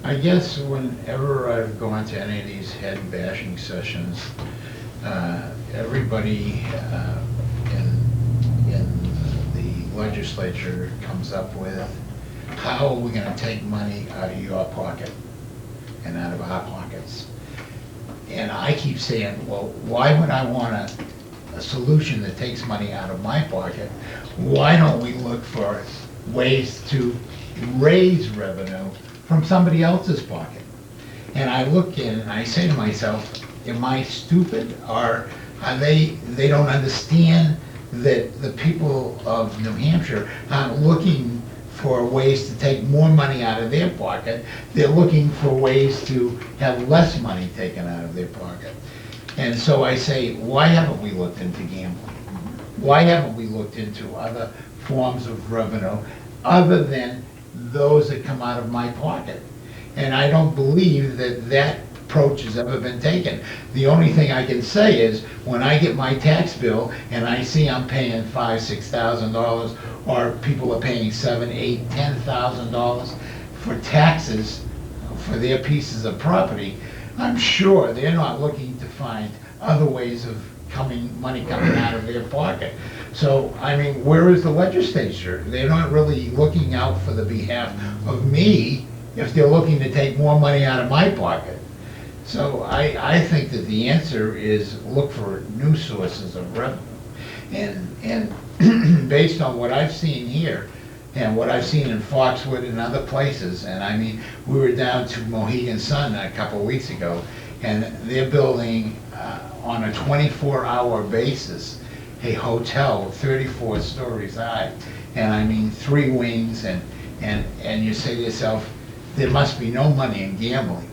I guess whenever I've gone to any of these head bashing sessions, everybody in the legislature comes up with how are we gonna take money out of your pocket and out of our pockets? And I keep saying, well, why would I want a solution that takes money out of my pocket? Why don't we look for ways to raise revenue from somebody else's pocket? And I look in and I say to myself, am I stupid, or are they don't understand that the people of New Hampshire aren't looking for ways to take more money out of their pocket? They're looking for ways to have less money taken out of their pocket. And so I say, why haven't we looked into gambling? Why haven't we looked into other forms of revenue other than those that come out of my pocket? And I don't believe that that approach has ever been taken. The only thing I can say is, when I get my tax bill and I see I'm paying $5,000, $6,000, or people are paying $7,000, $8,000, $10,000 for taxes for their pieces of property, I'm sure they're not looking to find other ways of money coming out of their pocket. So, I mean, where is the legislature? They're not really looking out for the behalf of me if they're looking to take more money out of my pocket. So I think that the answer is look for new sources of revenue. And based on what I've seen here, and what I've seen in Foxwood and other places, and I mean, we were down to Mohegan Sun a couple of weeks ago, and they're building on a 24-hour basis a hotel 34 stories high, and I mean 3 wings, and you say to yourself, there must be no money in gambling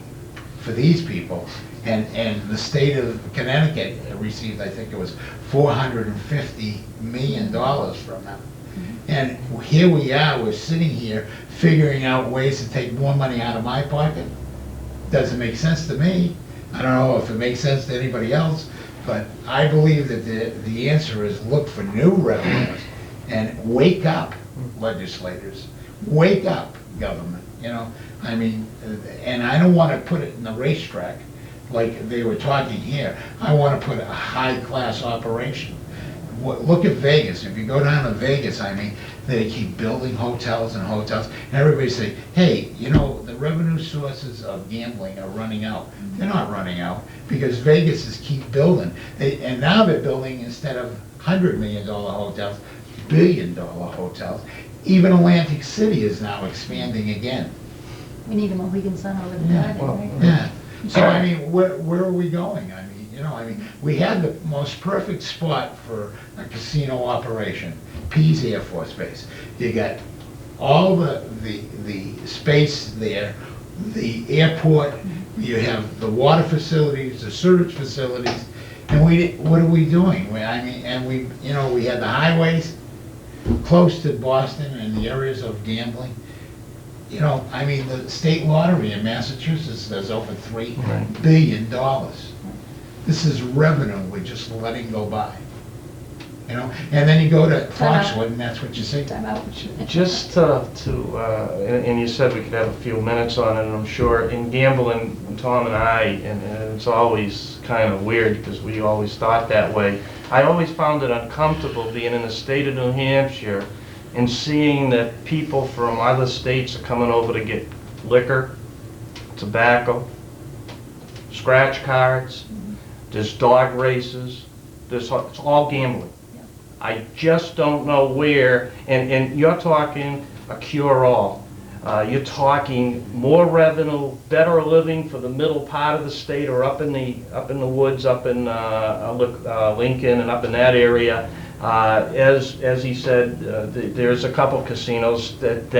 for these people. And the state of Connecticut received, I think it was $450 million from them. And here we are, we're sitting here figuring out ways to take more money out of my pocket. Doesn't make sense to me. I don't know if it makes sense to anybody else, but I believe that the answer is look for new revenues and wake up, legislators. Wake up, government, you know? I mean, and I don't want to put it in the racetrack like they were talking here. I want to put a high-class operation. Look at Vegas. If you go down to Vegas, I mean, they keep building hotels and hotels, and everybody say, hey, you know, the revenue sources of gambling are running out. They're not running out, because Vegas is keep building. And now they're building, instead of $100 million hotels, billion-dollar hotels. Even Atlantic City is now expanding again. We need a Mohegan Sun over the garden, right? Yeah. So, I mean, where are we going? I mean, you know, I mean, we had the most perfect spot for a casino operation, Pease Air Force Base. You got all the space there, the airport, you have the water facilities, the sewage facilities, and what are we doing? I mean, and you know, we had the highways close to Boston and the areas of gambling. You know, I mean, the state lottery in Massachusetts does over $3 billion. This is revenue we're just letting go by. You know, and then you go to Foxwood, and that's what you see. Time out. Just and you said we could have a few minutes on it, and I'm sure in gambling, Tom and I, and it's always kind of weird because we always thought that way. I always found it uncomfortable being in the state of New Hampshire and seeing that people from other states are coming over to get liquor, tobacco, scratch cards, there's dog races, it's all gambling. I just don't know where, and you're talking a cure-all. You're talking more revenue, better living for the middle part of the state, or up in the woods, up in Lincoln and up in that area. As he said, there's a couple casinos that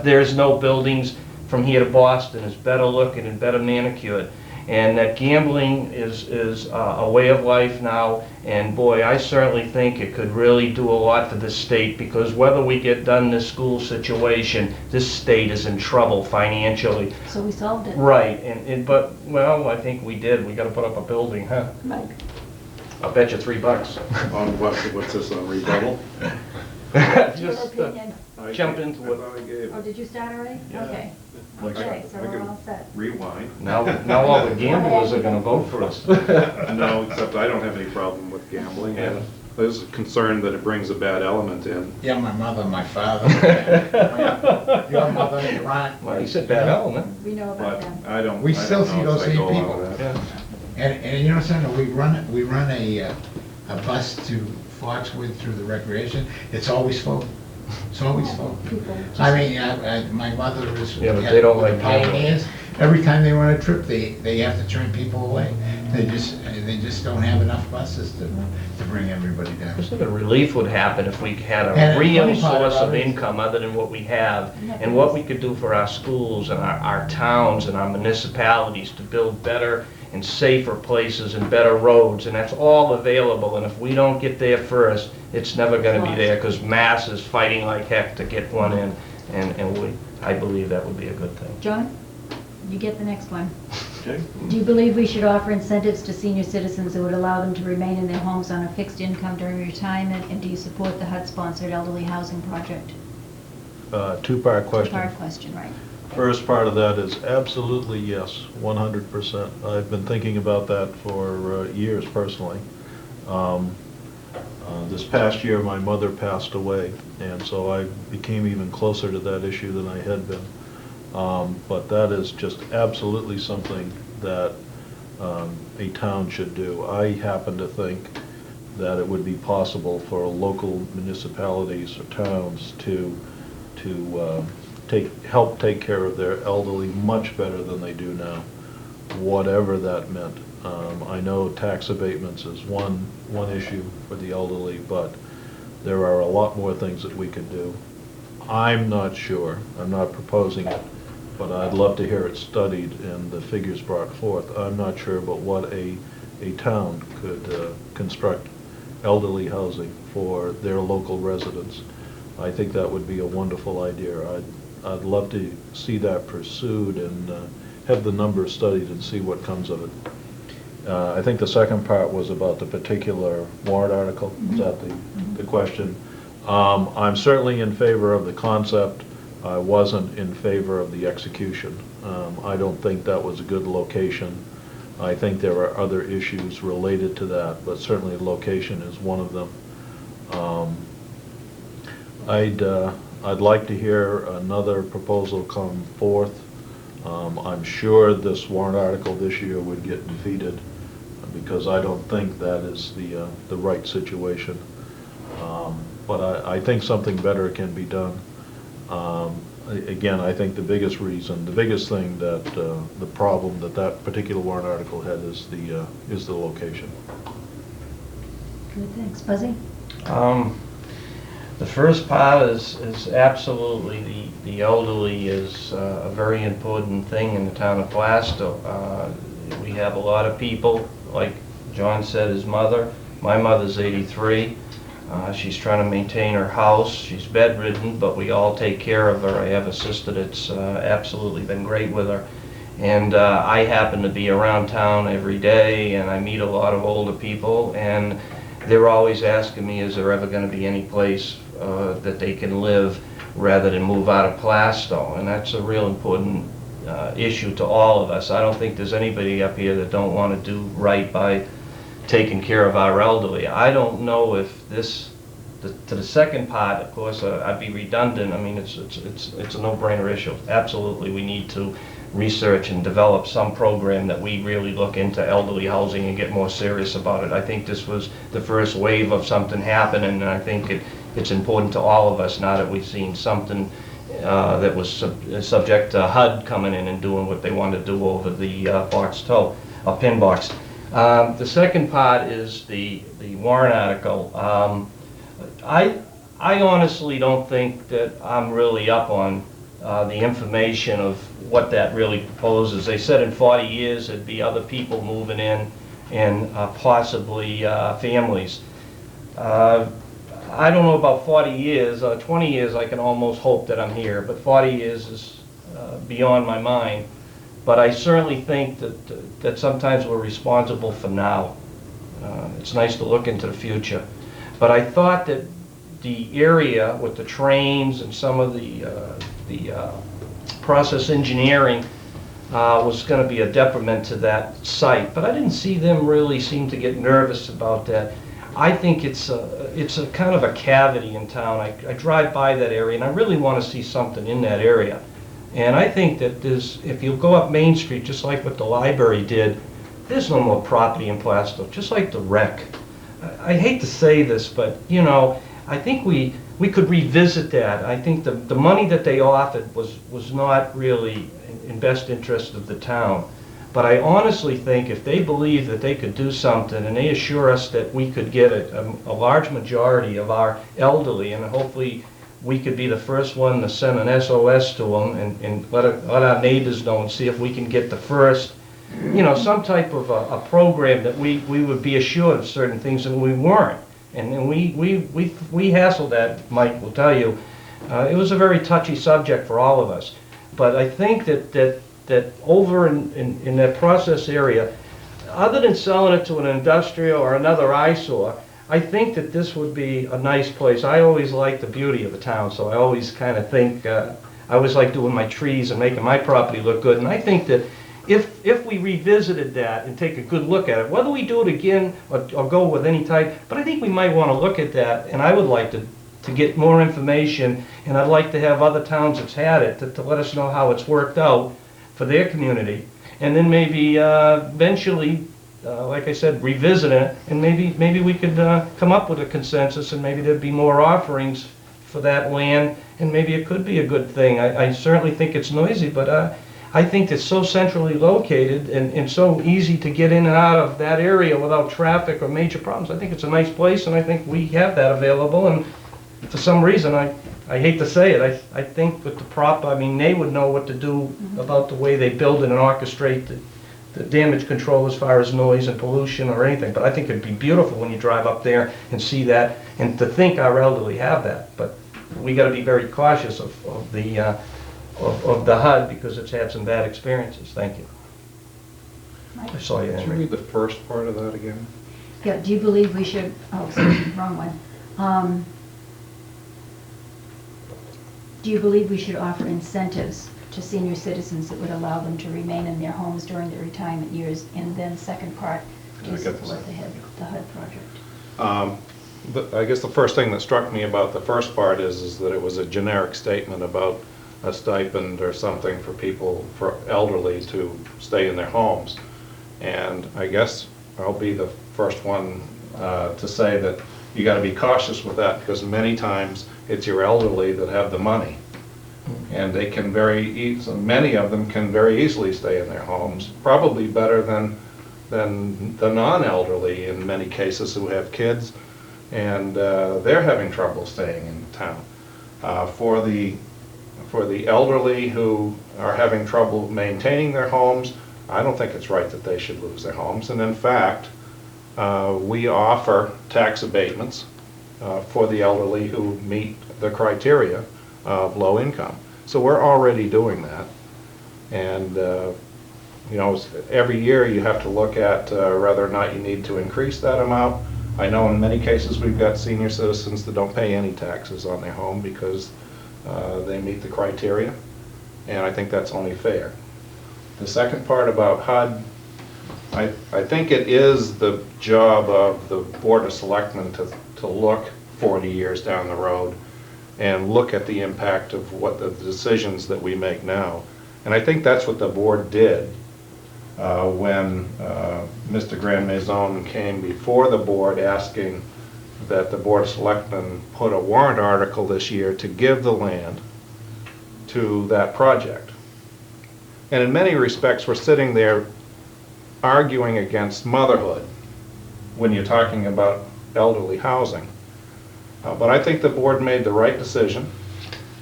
there's no buildings from here to Boston. It's better looking and better manicured. And that gambling is a way of life now, and boy, I certainly think it could really do a lot for this state, because whether we get done this school situation, this state is in trouble financially. So we solved it. Right, but, well, I think we did. We gotta put up a building, huh? Right. I'll bet you $3. On what's this, on rebuttal? Your Just opinion. jump into it. I thought I gave Oh, it. did you start already? Yeah. Okay. Like, Okay, so I we're can all set. Rewind. Now all the gamblers are gonna vote for us. No, except I don't have any problem with gambling. Yeah. There's a concern that it brings a bad element in. Yeah, my mother, my father, your mother, your aunt. Well, you said bad element. We know about But them. I don't. We I still don't see know if those I same go along people. with that. Yeah. And you know something, we run a bus to Foxwood through the recreation, it's always full. It's always full. People just- I mean, my mother is. Yeah, but they don't like Pioneers. Every time they run a trip, they have to turn people away. They just don't have enough buses to bring everybody down. Just think a relief would happen if we had a And the real funny part source about of it is- income other than what we have, and what we could do for our schools and our towns and our municipalities to build better and safer places and better roads, and that's all available, and if we don't get there first, it's never gonna be there, because Mass is fighting like heck to get one in, and I believe that would be a good thing. John, you get the next one. Okay. Do you believe we should offer incentives to senior citizens that would allow them to remain in their homes on a fixed income during retirement? And do you support the HUD-sponsored elderly housing project? Two-part question. Two-part question, right? First part of that is absolutely yes, 100%. I've been thinking about that for years personally. This past year, my mother passed away, and so I became even closer to that issue than I had been. But that is just absolutely something that a town should do. I happen to think that it would be possible for local municipalities or towns to help take care of their elderly much better than they do now, whatever that meant. I know tax abatements is one issue for the elderly, but there are a lot more things that we could do. I'm not sure, I'm not proposing it, but I'd love to hear it studied and the figures brought forth. I'm not sure about what a town could construct elderly housing for their local residents. I think that would be a wonderful idea. I'd love to see that pursued and have the numbers studied and see what comes of it. I think the second part was about the particular warrant article. Is that the question? I'm certainly in favor of the concept. I wasn't in favor of the execution. I don't think that was a good location. I think there are other issues related to that, but certainly location is one of them. I'd like to hear another proposal come forth. I'm sure this warrant article this year would get defeated because I don't think that is the right situation. But I think something better can be done. Again, I think the biggest thing that the problem that particular warrant article had is the location. Good, thanks. Buzzy? The first part is absolutely, the elderly is a very important thing in the town of Plaistow. We have a lot of people, like John said, his mother. My mother's 83. She's trying to maintain her house. She's bedridden, but we all take care of her. I have a sister that's absolutely been great with her. And I happen to be around town every day, and I meet a lot of older people, and they're always asking me, is there ever going to be any place that they can live rather than move out of Plaistow? And that's a real important issue to all of us. I don't think there's anybody up here that don't want to do right by taking care of our elderly. I don't know if to the second part, of course, I'd be redundant. I mean, it's a no-brainer issue. Absolutely, we need to research and develop some program that we really look into elderly housing and get more serious about it. I think this was the first wave of something happening, and I think it's important to all of us now that we've seen something that was subject to HUD coming in and doing what they want to do over the pin box. The second part is the warrant article. I honestly don't think that I'm really up on the information of what that really proposes. They said in 40 years there'd be other people moving in and possibly families. I don't know about 40 years. 20 years I can almost hope that I'm here, but 40 years is beyond my mind. But I certainly think that sometimes we're responsible for now. It's nice to look into the future. But I thought that the area with the trains and some of the process engineering was going to be a detriment to that site. But I didn't see them really seem to get nervous about that. I think it's a kind of a cavity in town. I drive by that area, and I really want to see something in that area. And I think that if you go up Main Street, just like what the library did, there's no more property in Plaistow, just like the rec. I hate to say this, but, you know, I think we could revisit that. I think the money that they offered was not really in best interest of the town. But I honestly think if they believe that they could do something, and they assure us that we could get a large majority of our elderly, and hopefully we could be the first one to send an SOS to them and let our neighbors know and see if we can get the first, you know, some type of a program that we would be assured of certain things, and we weren't. And we hassled that, Mike will tell you. It was a very touchy subject for all of us. But I think that over in that process area, other than selling it to an industrial or another eyesore, I think that this would be a nice place. I always like the beauty of the town, so I always kind of think, I always like doing my trees and making my property look good. And I think that if we revisited that and take a good look at it, whether we do it again or go with any type, but I think we might want to look at that, and I would like to get more information, and I'd like to have other towns that's had it to let us know how it's worked out for their community. And then maybe eventually, like I said, revisit it, and maybe we could come up with a consensus, and maybe there'd be more offerings for that land, and maybe it could be a good thing. I certainly think it's noisy, but I think it's so centrally located and so easy to get in and out of that area without traffic or major problems. I think it's a nice place, and I think we have that available, and for some reason, I hate to say it, I think with the I mean, they would know what to do about the way they build it and orchestrate the damage control as far as noise and pollution or anything. But I think it'd be beautiful when you drive up there and see that, and to think our elderly have that. But we got to be very cautious of the HUD, because it's had some bad experiences. Thank you. I saw you, Could you Henry. read the first part of that again? Yeah, do you believe we should, oh, sorry, wrong one. Do you believe we should offer incentives to senior citizens that would allow them to remain in their homes during their retirement years? And then second part, do you I get the support the HUD project? I guess the first thing that struck me about the first part is that it was a generic statement about a stipend or something for people, for elderly to stay in their homes. And I guess I'll be the first one to say that you got to be cautious with that, because many times it's your elderly that have the money. And they can many of them can very easily stay in their homes, probably better than the non-elderly in many cases who have kids, and they're having trouble staying in town. For the elderly who are having trouble maintaining their homes, I don't think it's right that they should lose their homes. And in fact, we offer tax abatements for the elderly who meet the criteria of low income. So we're already doing that. And you know, every year you have to look at whether or not you need to increase that amount. I know in many cases we've got senior citizens that don't pay any taxes on their home because they meet the criteria, and I think that's only fair. The second part about HUD, I think it is the job of the Board of Selectmen to look 40 years down the road and look at the impact of what the decisions that we make now. And I think that's what the board did when Mr. Grand Maison came before the board asking that the Board of Selectmen put a warrant article this year to give the land to that project. And in many respects, we're sitting there arguing against motherhood when you're talking about elderly housing. But I think the board made the right decision.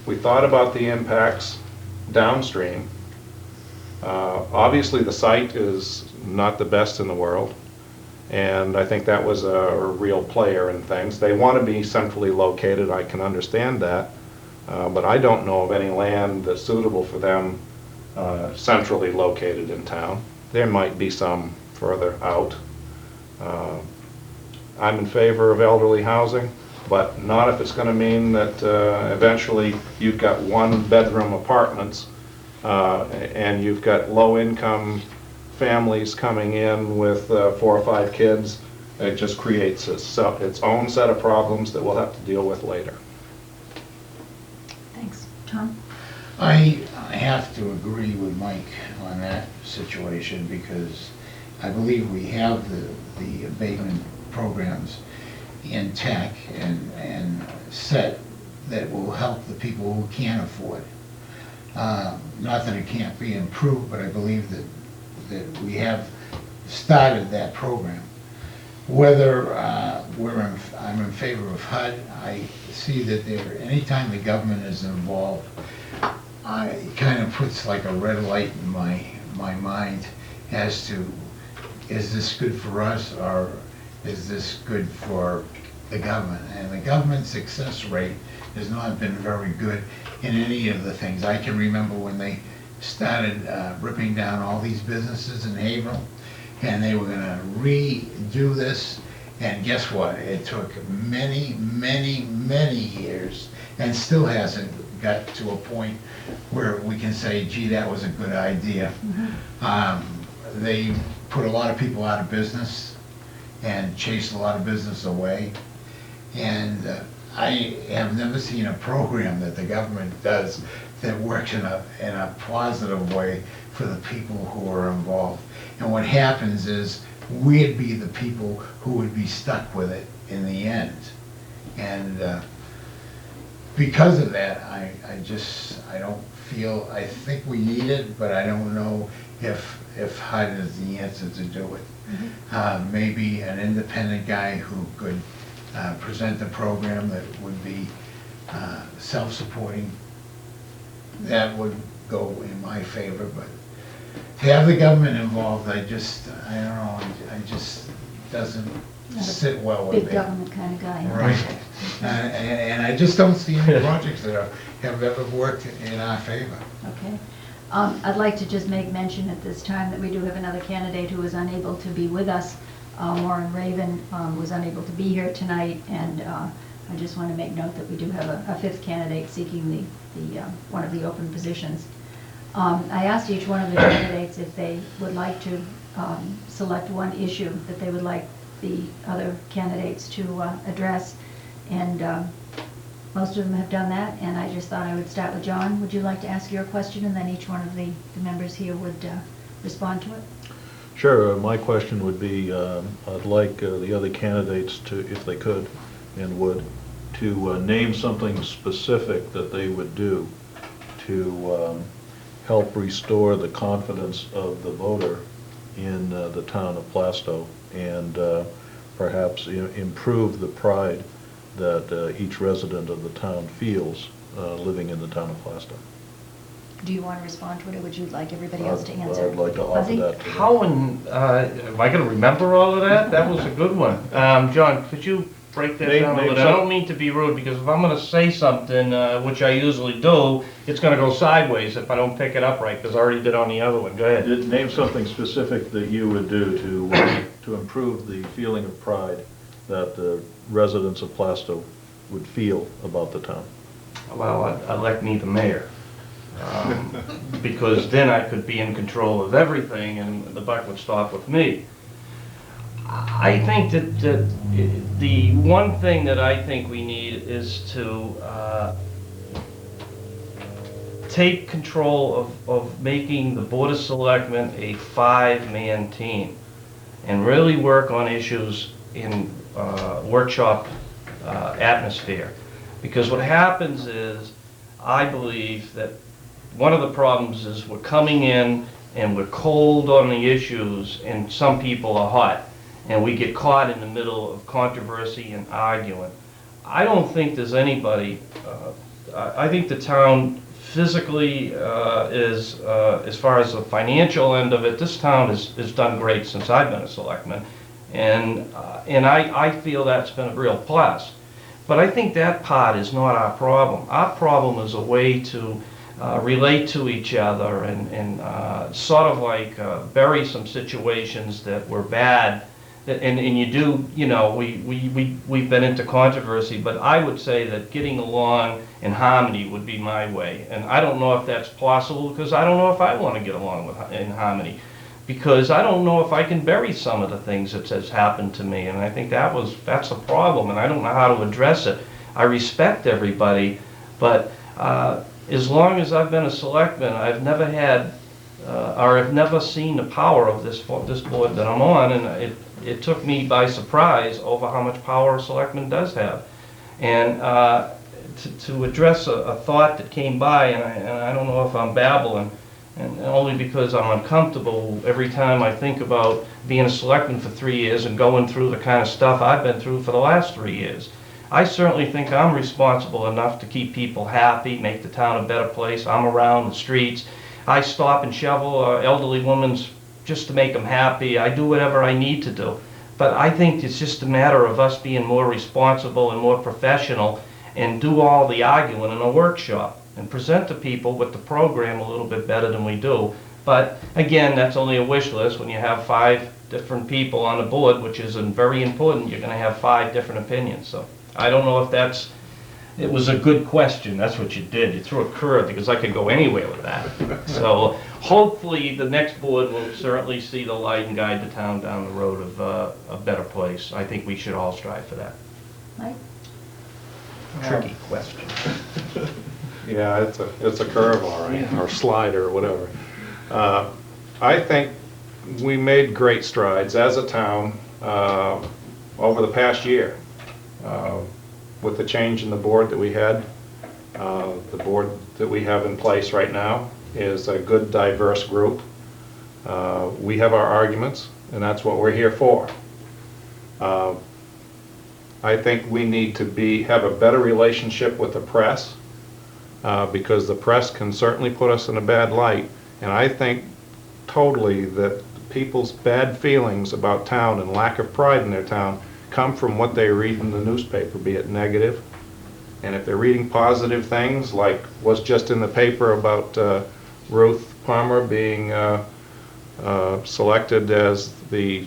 We thought about the impacts downstream. Obviously, the site is not the best in the world, and I think that was a real player in things. They want to be centrally located, I can understand that, but I don't know of any land that's suitable for them centrally located in town. There might be some further out. I'm in favor of elderly housing, but not if it's going to mean that eventually you've got one-bedroom apartments and you've got low-income families coming in with 4 or 5 kids, It just creates its own set of problems that we'll have to deal with later. Thanks. Tom? I have to agree with Mike on that situation because I believe we have the abatement programs intact and set that will help the people who can afford. Not that it can't be improved, but I believe that we have started that program. Whether I'm in favor of HUD, I see that anytime the government is involved, it kind of puts like a red light in my mind as to, is this good for us or is this good for the government? And the government success rate has not been very good in any of the things. I can remember when they started ripping down all these businesses in Haverhill, and they were gonna redo this, and guess what? It took many, many, many years and still hasn't got to a point where we can say, gee, that was a good idea. They put a lot of people out of business and chased a lot of business away. And I have never seen a program that the government does that works in a positive way for the people who are involved. And what happens is we'd be the people who would be stuck with it in the end. And because of that, I don't feel, I think we need it, but I don't know if HUD is the answer to do it. Maybe an independent guy who could present a program that would be self-supporting, that would go in my favor. But to have the government involved, I don't know, I just doesn't sit well with me. Big government kind of guy. Right. And I just don't see any projects that have ever worked in our favor. Okay. I'd like to just make mention at this time that we do have another candidate who is unable to be with us. Warren Raven was unable to be here tonight, and I just want to make note that we do have a fifth candidate seeking the one of the open positions. I asked each one of the candidates if they would like to select one issue that they would like the other candidates to address, and most of them have done that, and I just thought I would start with John. Would you like to ask your question, and then each one of the members here would respond to it? Sure. My question would be, I'd like the other candidates to, if they could and would, to name something specific that they would do to help restore the confidence of the voter in the town of Plaistow, and perhaps improve the pride that each resident of the town feels living in the town of Plaistow. Do you want to respond to it, or would you like everybody else to answer? I'd like to offer Fuzzy? am that. I going to remember all of that? That was a good one. John, could you break that Name- down a name little? I don't mean to be rude, because if I'm going to say something, which I usually do, it's going to go sideways if I don't pick it up right, because I already did on the other one. Go ahead. Name something specific that you would do to improve the feeling of pride that the residents of Plaistow would feel about the town. Well, I'd elect me the mayor. Because then I could be in control of everything and the buck would stop with me. I think that the one thing that I think we need is to take control of making the Board of Selectmen a 5-man team and really work on issues in workshop atmosphere. Because what happens is, I believe that one of the problems is we're coming in and we're cold on the issues and some people are hot, and we get caught in the middle of controversy and arguing. I don't think there's anybody, I think the town physically is, as far as the financial end of it, this town has done great since I've been a selectman, and I feel that's been a real plus. But I think that part is not our problem. Our problem is a way to relate to each other and sort of like bury some situations that were bad. And you do, we've been into controversy, but I would say that getting along in harmony would be my way. And I don't know if that's possible, because I don't know if I want to get along in harmony. because I don't know if I can bury some of the things that has happened to me, and I think that's a problem, and I don't know how to address it. I respect everybody, but as long as I've been a selectman, I've never had, or I've never seen the power of this board that I'm on, and it took me by surprise over how much power a selectman does have. And to address a thought that came by, and I don't know if I'm babbling, and only because I'm uncomfortable every time I think about being a selectman for 3 years and going through the kind of stuff I've been through for the last 3 years. I certainly think I'm responsible enough to keep people happy, make the town a better place. I'm around the streets. I stop and shovel elderly women's just to make them happy. I do whatever I need to do. But I think it's just a matter of us being more responsible and more professional and do all the arguing in a workshop and present to people with the program a little bit better than we do. But again, that's only a wish list. When you have 5 different people on the board, which is very important, you're going to have 5 different opinions. So I don't know if it was a good question. That's what you did. You threw a curve because I could go anywhere with that. So hopefully the next board will certainly see the light and guide the town down the road of a better place. I think we should all strive for that. Mike? Tricky question. Yeah, it's a curve, all right, or slide or whatever. I think we made great strides as a town over the past year. With the change in the board that we had, the board that we have in place right now is a good, diverse group. We have our arguments, and that's what we're here for. I think we need to have a better relationship with the press, because the press can certainly put us in a bad light, and I think totally that people's bad feelings about town and lack of pride in their town come from what they read in the newspaper, be it negative. And if they're reading positive things, like what's just in the paper about Ruth Palmer being selected as the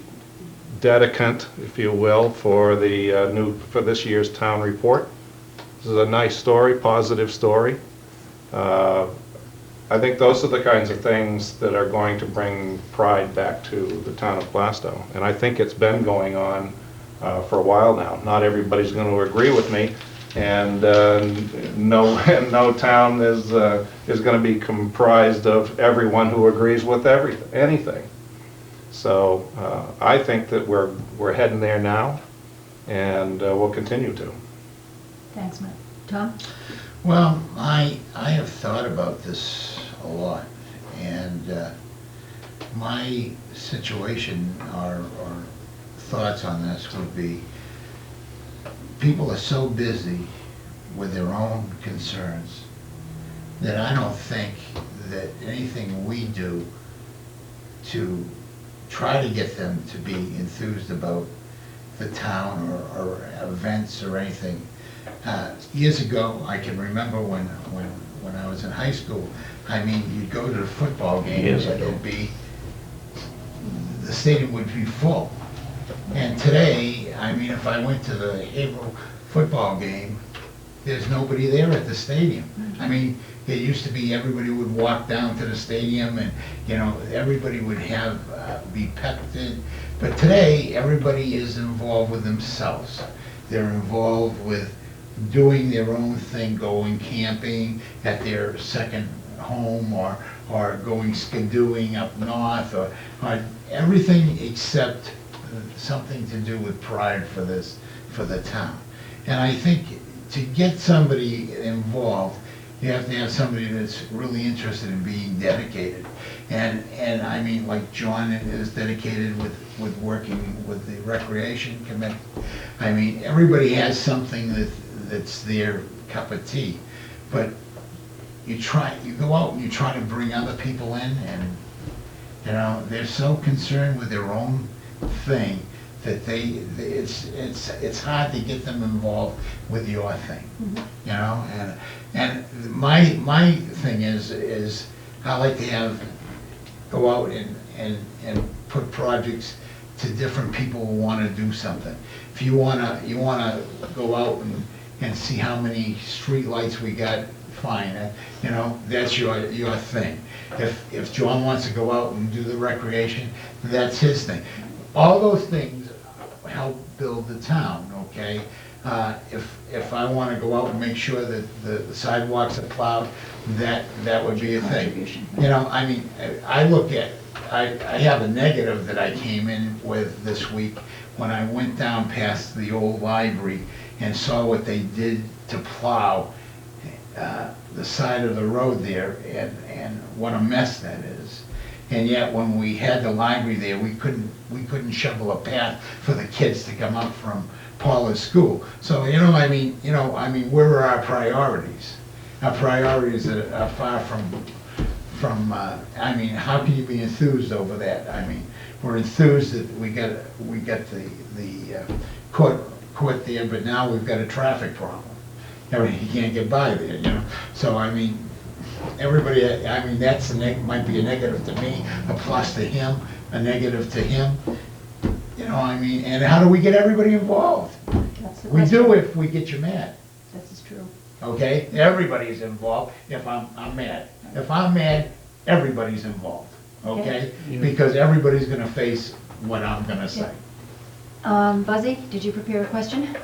dedicant, if you will, for this year's town report. This is a nice story, positive story. I think those are the kinds of things that are going to bring pride back to the town of Plaistow. And I think it's been going on for a while now. Not everybody's going to agree with me, and no town is going to be comprised of everyone who agrees with anything. So I think that we're heading there now, and we'll continue to. Thanks, Mike. Tom? Well, I have thought about this a lot, and my situation or thoughts on this would be, people are so busy with their own concerns that I don't think that anything we do to try to get them to be enthused about the town or events or anything. Years ago, I can remember when I was in high school, I mean, you'd go to the football games and the stadium would be full. And today, I mean, if I went to the Haverhill football game, there's nobody there at the stadium. I mean, it used to be everybody would walk down to the stadium and, you know, everybody would be pepped in. But today, everybody is involved with themselves. They're involved with doing their own thing, going camping at their second home or going skidooing up north or everything except something to do with pride for the town. And I think to get somebody involved, you have to have somebody that's really interested in being dedicated. And I mean, like John is dedicated with working with the recreation committee. I mean, everybody has something that's their cup of tea. But you go out and you try to bring other people in, and you know, they're so concerned with their own thing that it's hard to get them involved with your thing. You know, and my thing is I like to go out and put projects to different people who want to do something. If you wanna go out and see how many street lights we got fine, you know, that's your thing. If John wants to go out and do the recreation, that's his thing. All those things help build the town, okay? If I want to go out and make sure that the sidewalks are plowed, that would be a thing. Contribution. You know, I mean, I look at, I have a negative that I came in with this week when I went down past the old library and saw what they did to plow the side of the road there, and what a mess that is. And yet, when we had the library there, we couldn't shovel a path for the kids to come up from Paula's school. So, you know, I mean, where are our priorities? Our priorities are far from, I mean, how can you be enthused over that? I mean, we're enthused that we got the court there, but now we've got a traffic problem. You can't get by there, you know? So, I mean, everybody, I mean, might be a negative to me, a plus to him, a negative to him. You know, I mean, and how do we get everybody involved? That's the We question. do if we get you mad, This is true. okay? Everybody's involved if I'm mad. If I'm mad, everybody's involved, okay? Because everybody's gonna face what I'm gonna say. Buzzy, did you prepare a question?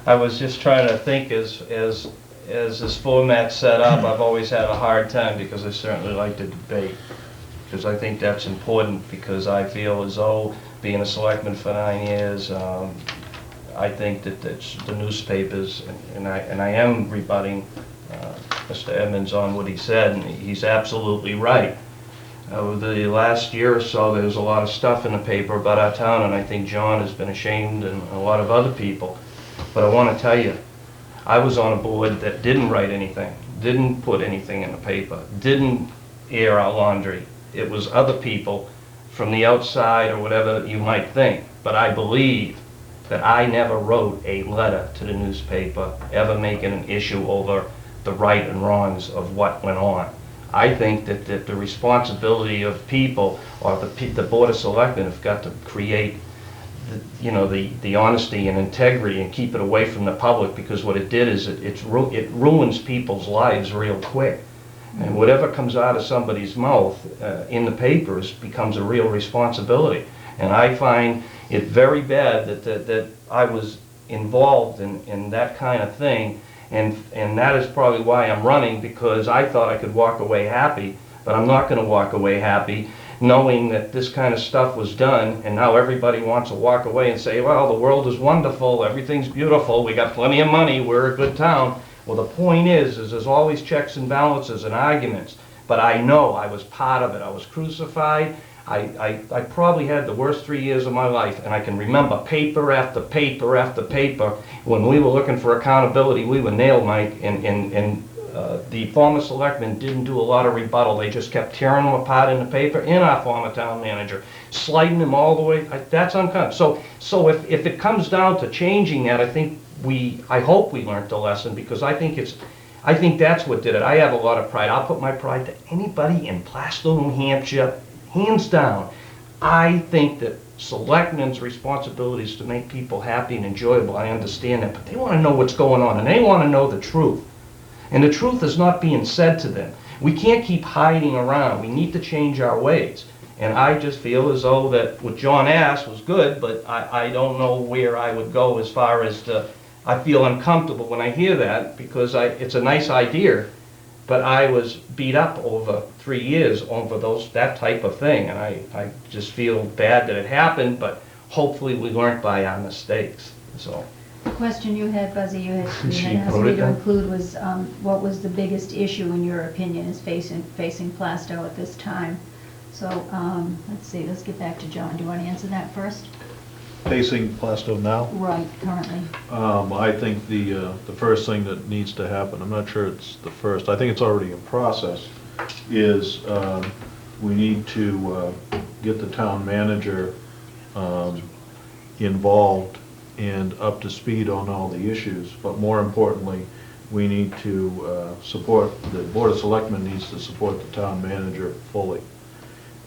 I was just trying to think as this format's set up, I've always had a hard time because I certainly like to debate. Because I think that's important, because I feel as though, being a selectman for 9 years, I think that the newspapers, and I am rebutting Mr. Edmonds on what he said, and he's absolutely right. Over the last year or so, there's a lot of stuff in the paper about our town, and I think John has been ashamed, and a lot of other people. But I want to tell you, I was on a board that didn't write anything, didn't put anything in the paper, didn't air our laundry. It was other people from the outside or whatever you might think. But I believe that I never wrote a letter to the newspaper ever making an issue over the right and wrongs of what went on. I think that the responsibility of people, or the Board of Selectmen, have got to create the honesty and integrity and keep it away from the public, because what it did is it ruins people's lives real quick. And whatever comes out of somebody's mouth in the papers becomes a real responsibility. And I find it very bad that I was involved in that kind of thing. And that is probably why I'm running, because I thought I could walk away happy, but I'm not going to walk away happy knowing that this kind of stuff was done, and now everybody wants to walk away and say, well, the world is wonderful, everything's beautiful, we got plenty of money, we're a good town. Well, the point is there's always checks and balances and arguments, but I know I was part of it. I was crucified. I probably had the worst 3 years of my life, and I can remember paper after paper after paper. When we were looking for accountability, we were nailed, Mike, and the former selectmen didn't do a lot of rebuttal. They just kept tearing them apart in the paper, and our former town manager, sliding them all the way. That's unconscious. So if it comes down to changing that, I hope we learned the lesson, because I think that's what did it. I have a lot of pride. I'll put my pride to anybody in Plaistow, New Hampshire, hands down. I think that selectmen's responsibility is to make people happy and enjoyable. I understand that, but they want to know what's going on, and they want to know the truth. And the truth is not being said to them. We can't keep hiding around. We need to change our ways. And I just feel as though that what John asked was good, but I don't know where I would go as far as I feel uncomfortable when I hear that, because it's a nice idea, but I was beat up over 3 years over that type of thing, and I just feel bad that it happened, but hopefully we learned by our mistakes. So. The question you had, Buzzy, you had She asked wrote me it to down. include was, what was the biggest issue, in your opinion, is facing Plaistow at this time? So, let's see, let's get back to John. Do you want to answer that first? Facing Plaistow now? Right, currently. I think the first thing that needs to happen, I'm not sure it's the first, I think it's already in process, is we need to get the town manager involved and up to speed on all the issues. But more importantly, we need to support, the Board of Selectmen needs to support the town manager fully.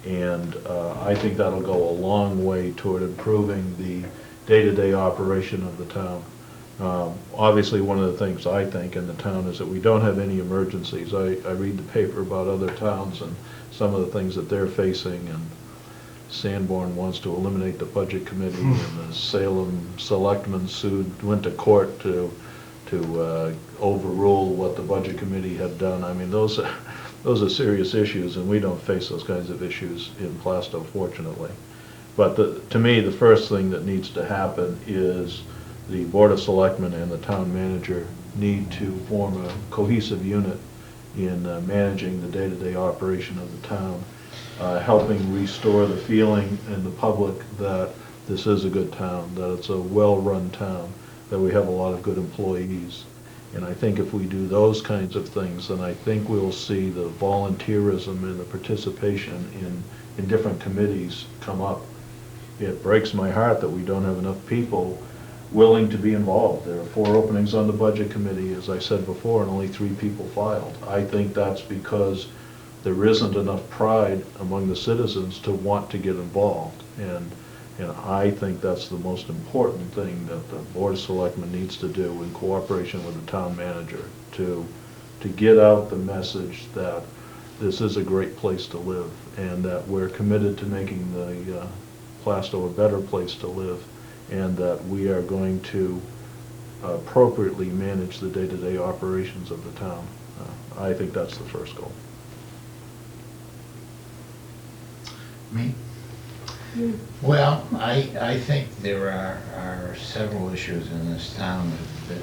And I think that'll go a long way toward improving the day-to-day operation of the town. Obviously, one of the things I think in the town is that we don't have any emergencies. I read the paper about other towns and some of the things that they're facing, and Sanborn wants to eliminate the budget committee, and the Salem Selectmen went to court to overrule what the budget committee had done. I mean, those are serious issues, and we don't face those kinds of issues in Plaistow, fortunately. But to me, the first thing that needs to happen is the Board of Selectmen and the town manager need to form a cohesive unit in managing the day-to-day operation of the town, helping restore the feeling in the public that this is a good town, that it's a well-run town, that we have a lot of good employees. And I think if we do those kinds of things, then I think we'll see the volunteerism and the participation in different committees come up. It breaks my heart that we don't have enough people willing to be involved. There are 4 openings on the budget committee, as I said before, and only 3 people filed. I think that's because there isn't enough pride among the citizens to want to get involved. And I think that's the most important thing that the Board of Selectmen needs to do in cooperation with the town manager to get out the message that this is a great place to live and that we're committed to making the Plaistow a better place to live, and that we are going to appropriately manage the day-to-day operations of the town. I think that's the first goal. Me? Well, I think there are several issues in this town that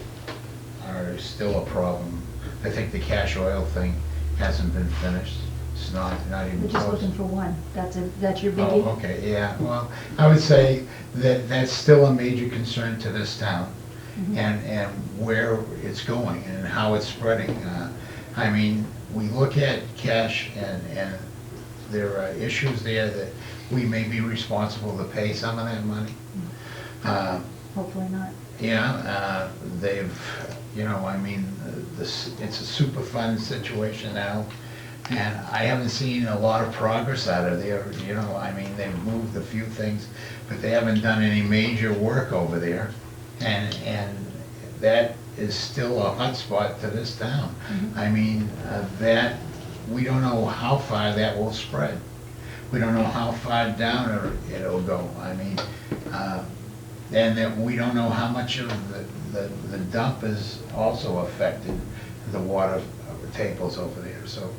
are still a problem. I think the cash oil thing hasn't been finished. It's not even We're close. just looking for one. That's your biggie? Oh, okay, yeah. Well, I would say that that's still a major concern to this town, and where it's going and how it's spreading. I mean, we look at cash, and there are issues there that we may be responsible to pay some of that money. Hopefully not. Yeah, I mean, it's a super fund situation now. And I haven't seen a lot of progress out of there, I mean, they've moved a few things, but they haven't done any major work over there. And that is still a hot spot to this town. I mean, we don't know how far that will spread. We don't know how far down it'll go. I mean, and that we don't know how much of the dump is also affected, the water tables over there. So,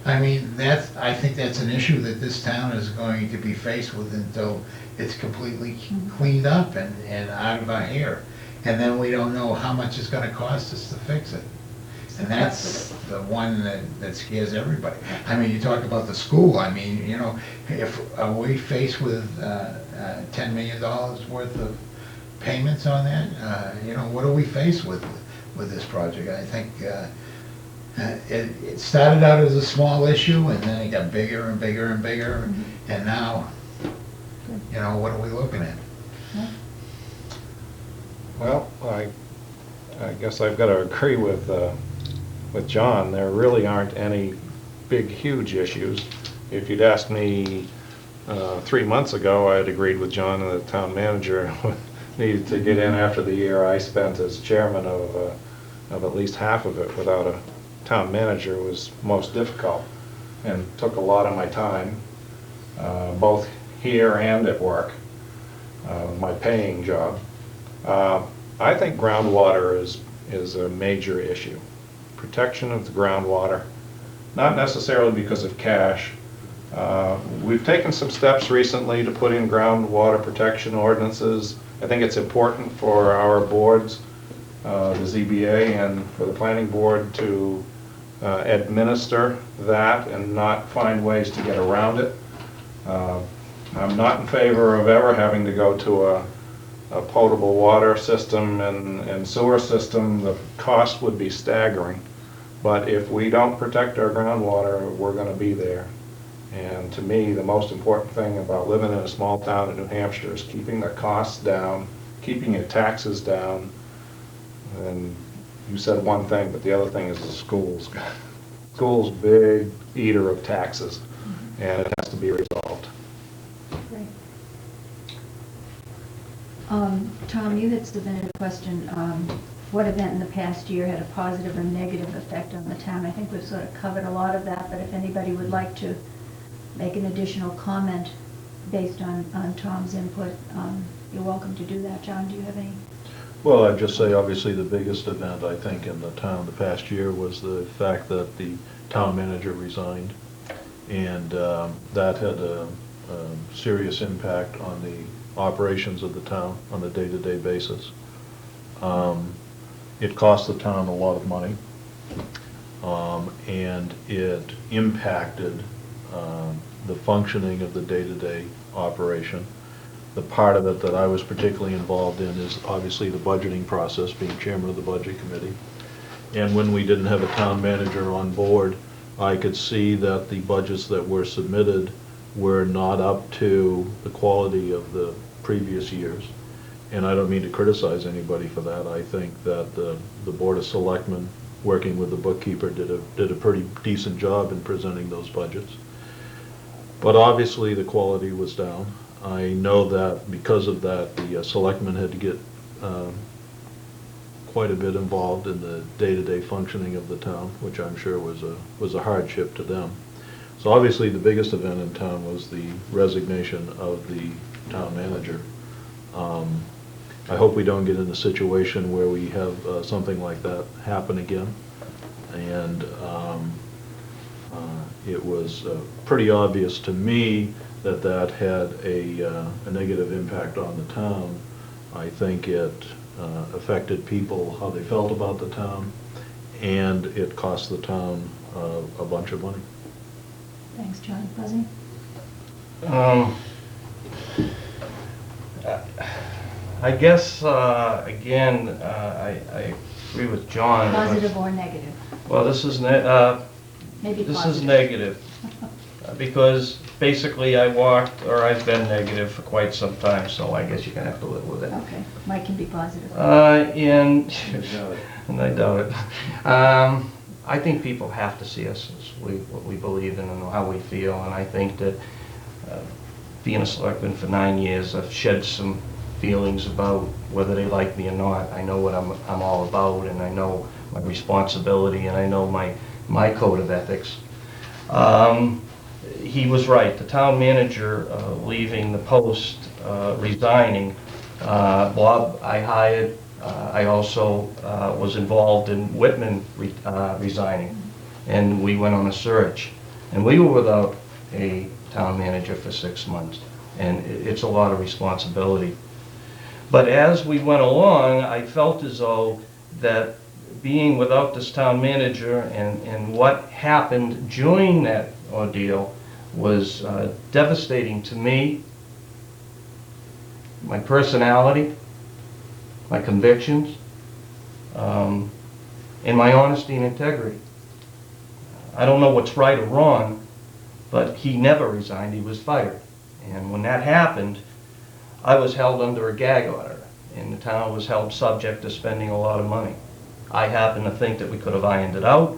I mean, I think that's an issue that this town is going to be faced with until it's completely cleaned up and out of our hair. And then we don't know how much it's gonna cost us to fix it. And that's the one that scares everybody. I mean, you talk about the school, I mean, if are we faced with $10 million worth of payments on that, what are we faced with this project? I think it started out as a small issue, and then it got bigger and bigger and bigger, and now, what are we looking at? Well, I guess I've got to agree with John. There really aren't any big, huge issues. If you'd asked me 3 months ago, I had agreed with John and the town manager needed to get in after the year I spent as chairman of at least half of it without a town manager was most difficult and took a lot of my time, both here and at work, my paying job. I think groundwater is a major issue. Protection of the groundwater, not necessarily because of cash. We've taken some steps recently to put in groundwater protection ordinances. I think it's important for our boards, the ZBA and for the planning board to administer that and not find ways to get around it. I'm not in favor of ever having to go to a potable water system and sewer system. The cost would be staggering. But if we don't protect our groundwater, we're going to be there. And to me, the most important thing about living in a small town in New Hampshire is keeping the costs down, keeping your taxes down. And you said one thing, but the other thing is the schools. Schools, big eater of taxes, and it has to be resolved. Great. Tom, you had submitted a question, what event in the past year had a positive or negative effect on the town? I think we've sort of covered a lot of that, but if anybody would like to make an additional comment based on Tom's input, you're welcome to do that. John, do you have any? Well, I'd just say, obviously, the biggest event, I think, in the town the past year was the fact that the town manager resigned. And that had a serious impact on the operations of the town on a day-to-day basis. It cost the town a lot of money, and it impacted the functioning of the day-to-day operation. The part of it that I was particularly involved in is obviously the budgeting process, being chairman of the budget committee. And when we didn't have a town manager on board, I could see that the budgets that were submitted were not up to the quality of the previous years. And I don't mean to criticize anybody for that. I think that the Board of Selectmen, working with the bookkeeper, did a pretty decent job in presenting those budgets. But obviously the quality was down. I know that because of that, the selectmen had to get quite a bit involved in the day-to-day functioning of the town, which I'm sure was a hardship to them. So obviously the biggest event in town was the resignation of the town manager. I hope we don't get in a situation where we have something like that happen again. And it was pretty obvious to me that that had a negative impact on the town. I think it affected people, how they felt about the town, and it cost the town a bunch of money. Thanks, John. Fuzzy? I guess, again, I agree with John. Positive or negative? Well, this is Maybe this positive. is negative, because basically I've been negative for quite some time, so I guess you're gonna have to live with it. Okay, Mike can be positive. And doubt it. and I doubt it. I think people have to see us as what we believe in and how we feel, and I think that being a selectman for 9 years, I've shed some feelings about whether they like me or not. I know what I'm all about, and I know my responsibility, and I know my code of ethics. He was right. The town manager leaving the post, resigning, Bob I hired. I also was involved in Whitman resigning, and we went on a search. And we were without a town manager for 6 months, and it's a lot of responsibility. But as we went along, I felt as though that being without this town manager and what happened during that ordeal was devastating to me, my personality, my convictions, and my honesty and integrity. I don't know what's right or wrong, but he never resigned, he was fired. And when that happened, I was held under a gag order, and the town was held subject to spending a lot of money. I happen to think that we could have ironed it out.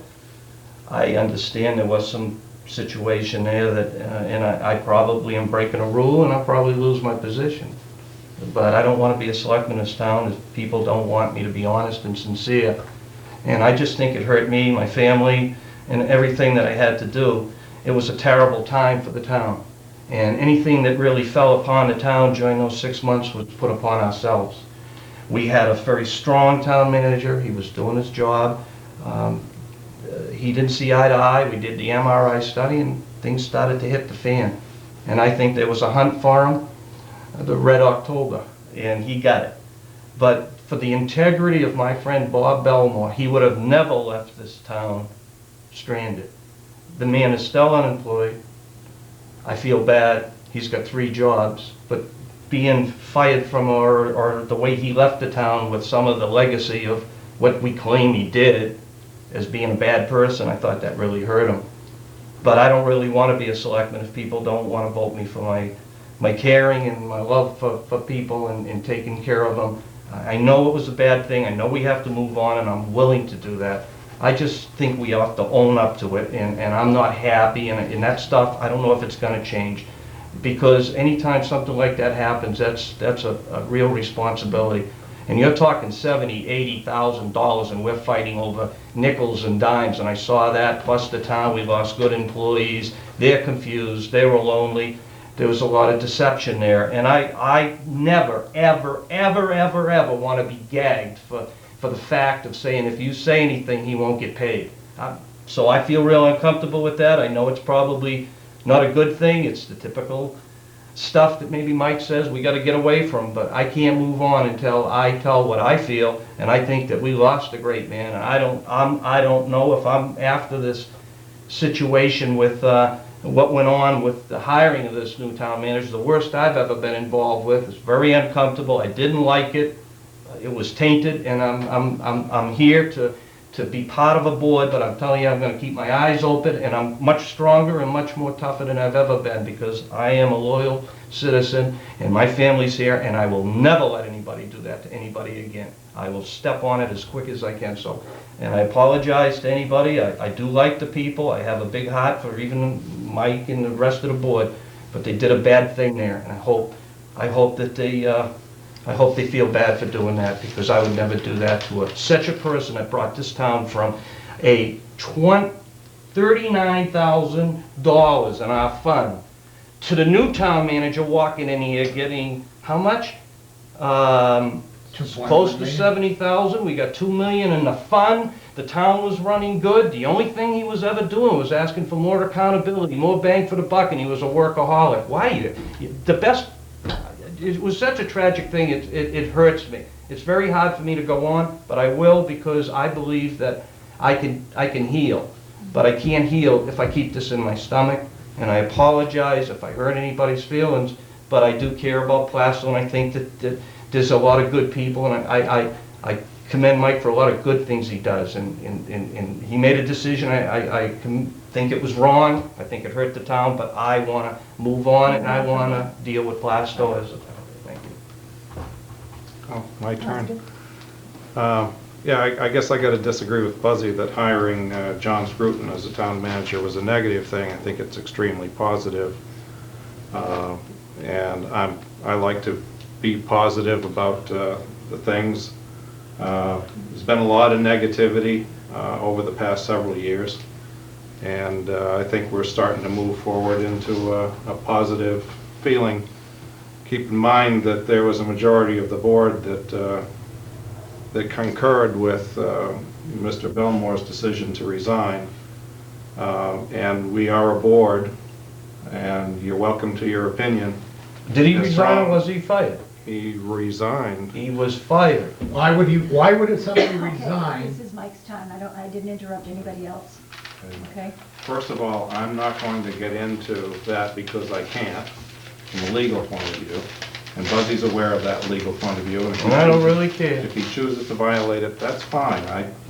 I understand there was some situation there that, and I probably am breaking a rule, and I'll probably lose my position. But I don't want to be a selectman in this town if people don't want me to be honest and sincere. And I just think it hurt me, my family, and everything that I had to do. It was a terrible time for the town. And anything that really fell upon the town during those 6 months was put upon ourselves. We had a very strong town manager. He was doing his job. He didn't see eye to eye. We did the MRI study, and things started to hit the fan. And I think there was a hunt for him, the Red October, and he got it. But for the integrity of my friend Bob Belmore, he would have never left this town stranded. The man is still unemployed. I feel bad. He's got 3 jobs, but being fired from, or the way he left the town with some of the legacy of what we claim he did as being a bad person, I thought that really hurt him. But I don't really want to be a selectman if people don't want to vote me for my caring and my love for people and taking care of them. I know it was a bad thing. I know we have to move on, and I'm willing to do that. I just think we have to own up to it, and I'm not happy, and that stuff, I don't know if it's going to change. because anytime something like that happens, that's a real responsibility. And you're talking $70,000-$80,000, and we're fighting over nickels and dimes, and I saw that, plus the town, we lost good employees, they're confused, they were lonely, there was a lot of deception there, and I never, ever, ever, ever, ever want to be gagged for the fact of saying if you say anything, he won't get paid. So I feel real uncomfortable with that. I know it's probably not a good thing, it's the typical stuff that maybe Mike says we got to get away from, but I can't move on until I tell what I feel, and I think that we lost a great man, and I don't know if I'm after this situation with what went on with the hiring of this new town manager, the worst I've ever been involved with. It's very uncomfortable. I didn't like it. It was tainted, and I'm here to be part of a board, but I'm telling you, I'm going to keep my eyes open, and I'm much stronger and much more tougher than I've ever been, because I am a loyal citizen, and my family's here, and I will never let anybody do that to anybody again. I will step on it as quick as I can. So, and I apologize to anybody. I do like the people. I have a big heart for even Mike and the rest of the board, but they did a bad thing there, and I hope that they feel bad for doing that, because I would never do that to such a person that brought this town from a $39,000 in our fund to the new town manager walking in here getting how much? Close to 70,000. We got 2 million in the fund. The town was running good. The only thing he was ever doing was asking for more accountability, more bang for the buck, and he was a workaholic. Why? The best. It was such a tragic thing, it hurts me. It's very hard for me to go on, but I will, because I believe that I can heal. But I can't heal if I keep this in my stomach, and I apologize if I hurt anybody's feelings, but I do care about Plaistow, and I think that there's a lot of good people, and I commend Mike for a lot of good things he does, and he made a decision. I think it was wrong. I think it hurt the town, but I want to move on, and I want to deal with Plaistow as a town. Thank you. Oh, my turn. Yeah, I guess I got to disagree with Buzzy that hiring John Scruton as a town manager was a negative thing. I think it's extremely positive, and I like to be positive about the things. There's been a lot of negativity over the past several years, and I think we're starting to move forward into a positive feeling. Keep in mind that there was a majority of the board that concurred with Mr. Belmore's decision to resign, and we are a board, and you're welcome to your opinion. Did he resign, or was he fired? He resigned. He was fired. Why would somebody resign? This is Mike's time. I didn't interrupt anybody else. Okay? First of all, I'm not going to get into that because I can't, from a legal point of view. And Buzzy's aware of that legal point of view. And I don't really care. If he chooses to violate it, that's fine.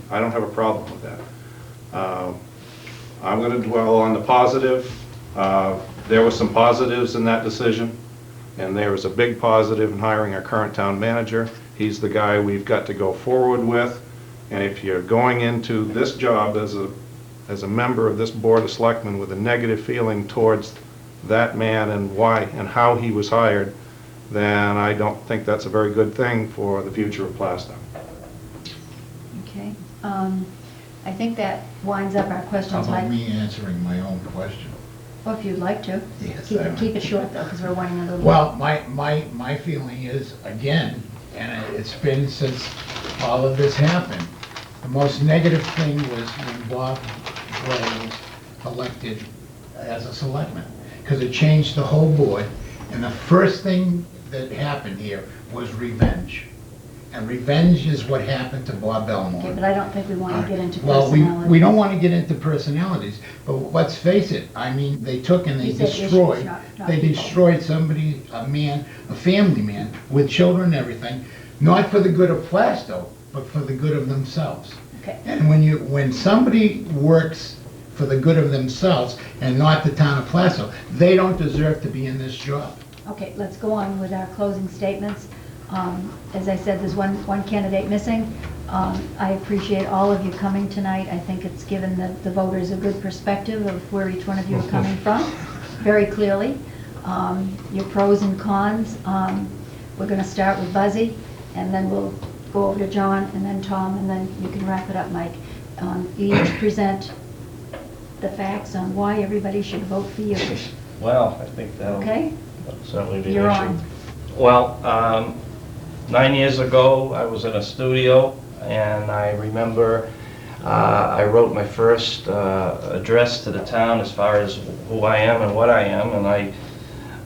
I don't have a problem with that. I'm going to dwell on the positive. There were some positives in that decision, and there was a big positive in hiring our current town manager. He's the guy we've got to go forward with. And if you're going into this job as a member of this Board of Selectmen with a negative feeling towards that man and why and how he was hired, then I don't think that's a very good thing for the future of Plaistow. Okay. I think that winds up our How questions, about Mike. me answering my own question? Well, if you'd like to. Yes, Keep I it, will. keep it short, though, because we're running a little. Well, my feeling is, again, and it's been since all of this happened, the most negative thing was when Bob Gray was elected as a selectman, because it changed the whole board, and the first thing that happened here was revenge. And revenge is what happened to Bob Belmore. Okay, but I don't think we want to get into Well, personality. we don't want to get into personalities, but let's face it, I mean, they took and they You said issues, destroyed, not they people. destroyed somebody, a man, a family man, with children and everything, not for the good of Plaistow, but for the good of themselves. Okay. And when somebody works for the good of themselves and not the town of Plaistow, they don't deserve to be in this job. Okay, let's go on with our closing statements. As I said, there's one candidate missing. I appreciate all of you coming tonight. I think it's given the voters a good perspective of where each one of you are coming from, very clearly. your pros and cons. We're going to start with Buzzy, and then we'll go over to John, and then Tom, and then you can wrap it up, Mike. You each present the facts on why everybody should vote for you. Well, I think that'll Okay? certainly be an You're issue. on. Well, 9 years ago, I was in a studio, and I remember I wrote my first address to the town as far as who I am and what I am, and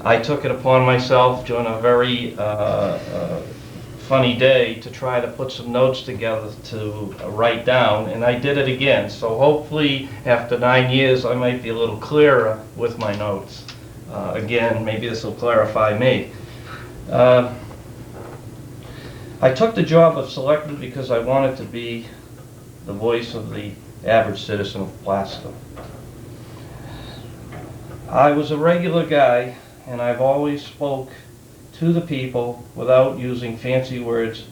I took it upon myself during a very funny day to try to put some notes together to write down, and I did it again. So hopefully, after 9 years, I might be a little clearer with my notes. Again, maybe this will clarify me. I took the job of selectman because I wanted to be the voice of the average citizen of Plaistow. I was a regular guy, and I've always spoke to the people without using fancy words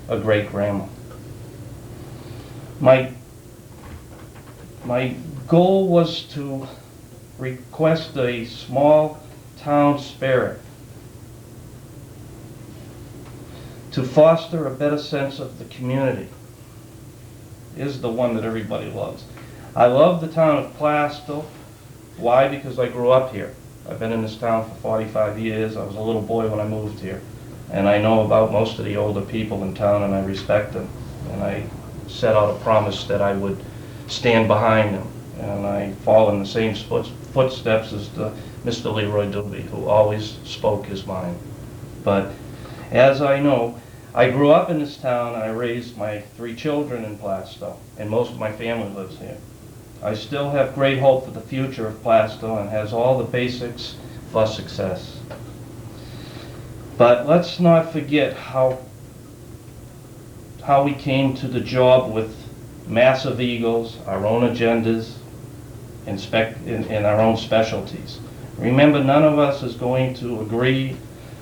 or great grammar. My goal was to request a small town spirit, to foster a better sense of the community, is the one that everybody loves. I love the town of Plaistow. Why? Because I grew up here. I've been in this town for 45 years. I was a little boy when I moved here. And I know about most of the older people in town, and I respect them. And I set out a promise that I would stand behind them. And I fall in the same footsteps as Mr. Leroy Doobie, who always spoke his mind. But as I know, I grew up in this town, and I raised my 3 children in Plaistow, and most of my family lives here. I still have great hope for the future of Plaistow and has all the basics for success. But let's not forget how we came to the job with massive egos, our own agendas, and our own specialties. Remember, none of us is going to agree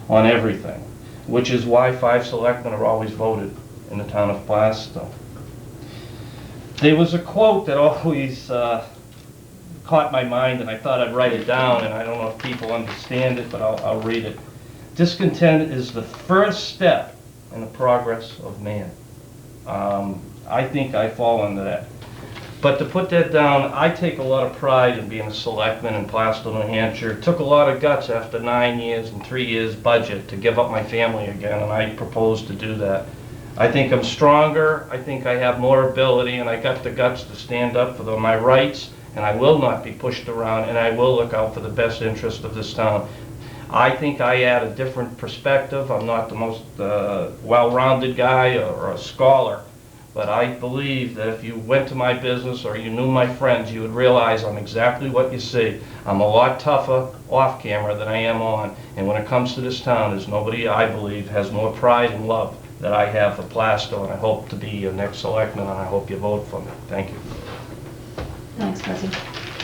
on everything, which is why 5 selectmen are always voted in the town of Plaistow. There was a quote that always caught my mind, and I thought I'd write it down, and I don't know if people understand it, but I'll read it. Discontent is the first step in the progress of man. I think I fall into that. But to put that down, I take a lot of pride in being a selectman in Plaistow, New Hampshire. It took a lot of guts after 9 years and 3 years budget to give up my family again, and I propose to do that. I think I'm stronger, I think I have more ability, and I got the guts to stand up for my rights, and I will not be pushed around, and I will look out for the best interest of this town. I think I add a different perspective. I'm not the most well-rounded guy or a scholar, but I believe that if you went to my business or you knew my friends, you would realize I'm exactly what you see. I'm a lot tougher off camera than I am on, and when it comes to this town, there's nobody, I believe, has more pride and love that I have for Plaistow, and I hope to be your next selectman, and I hope you vote for me. Thank you. Thanks, Buzzy.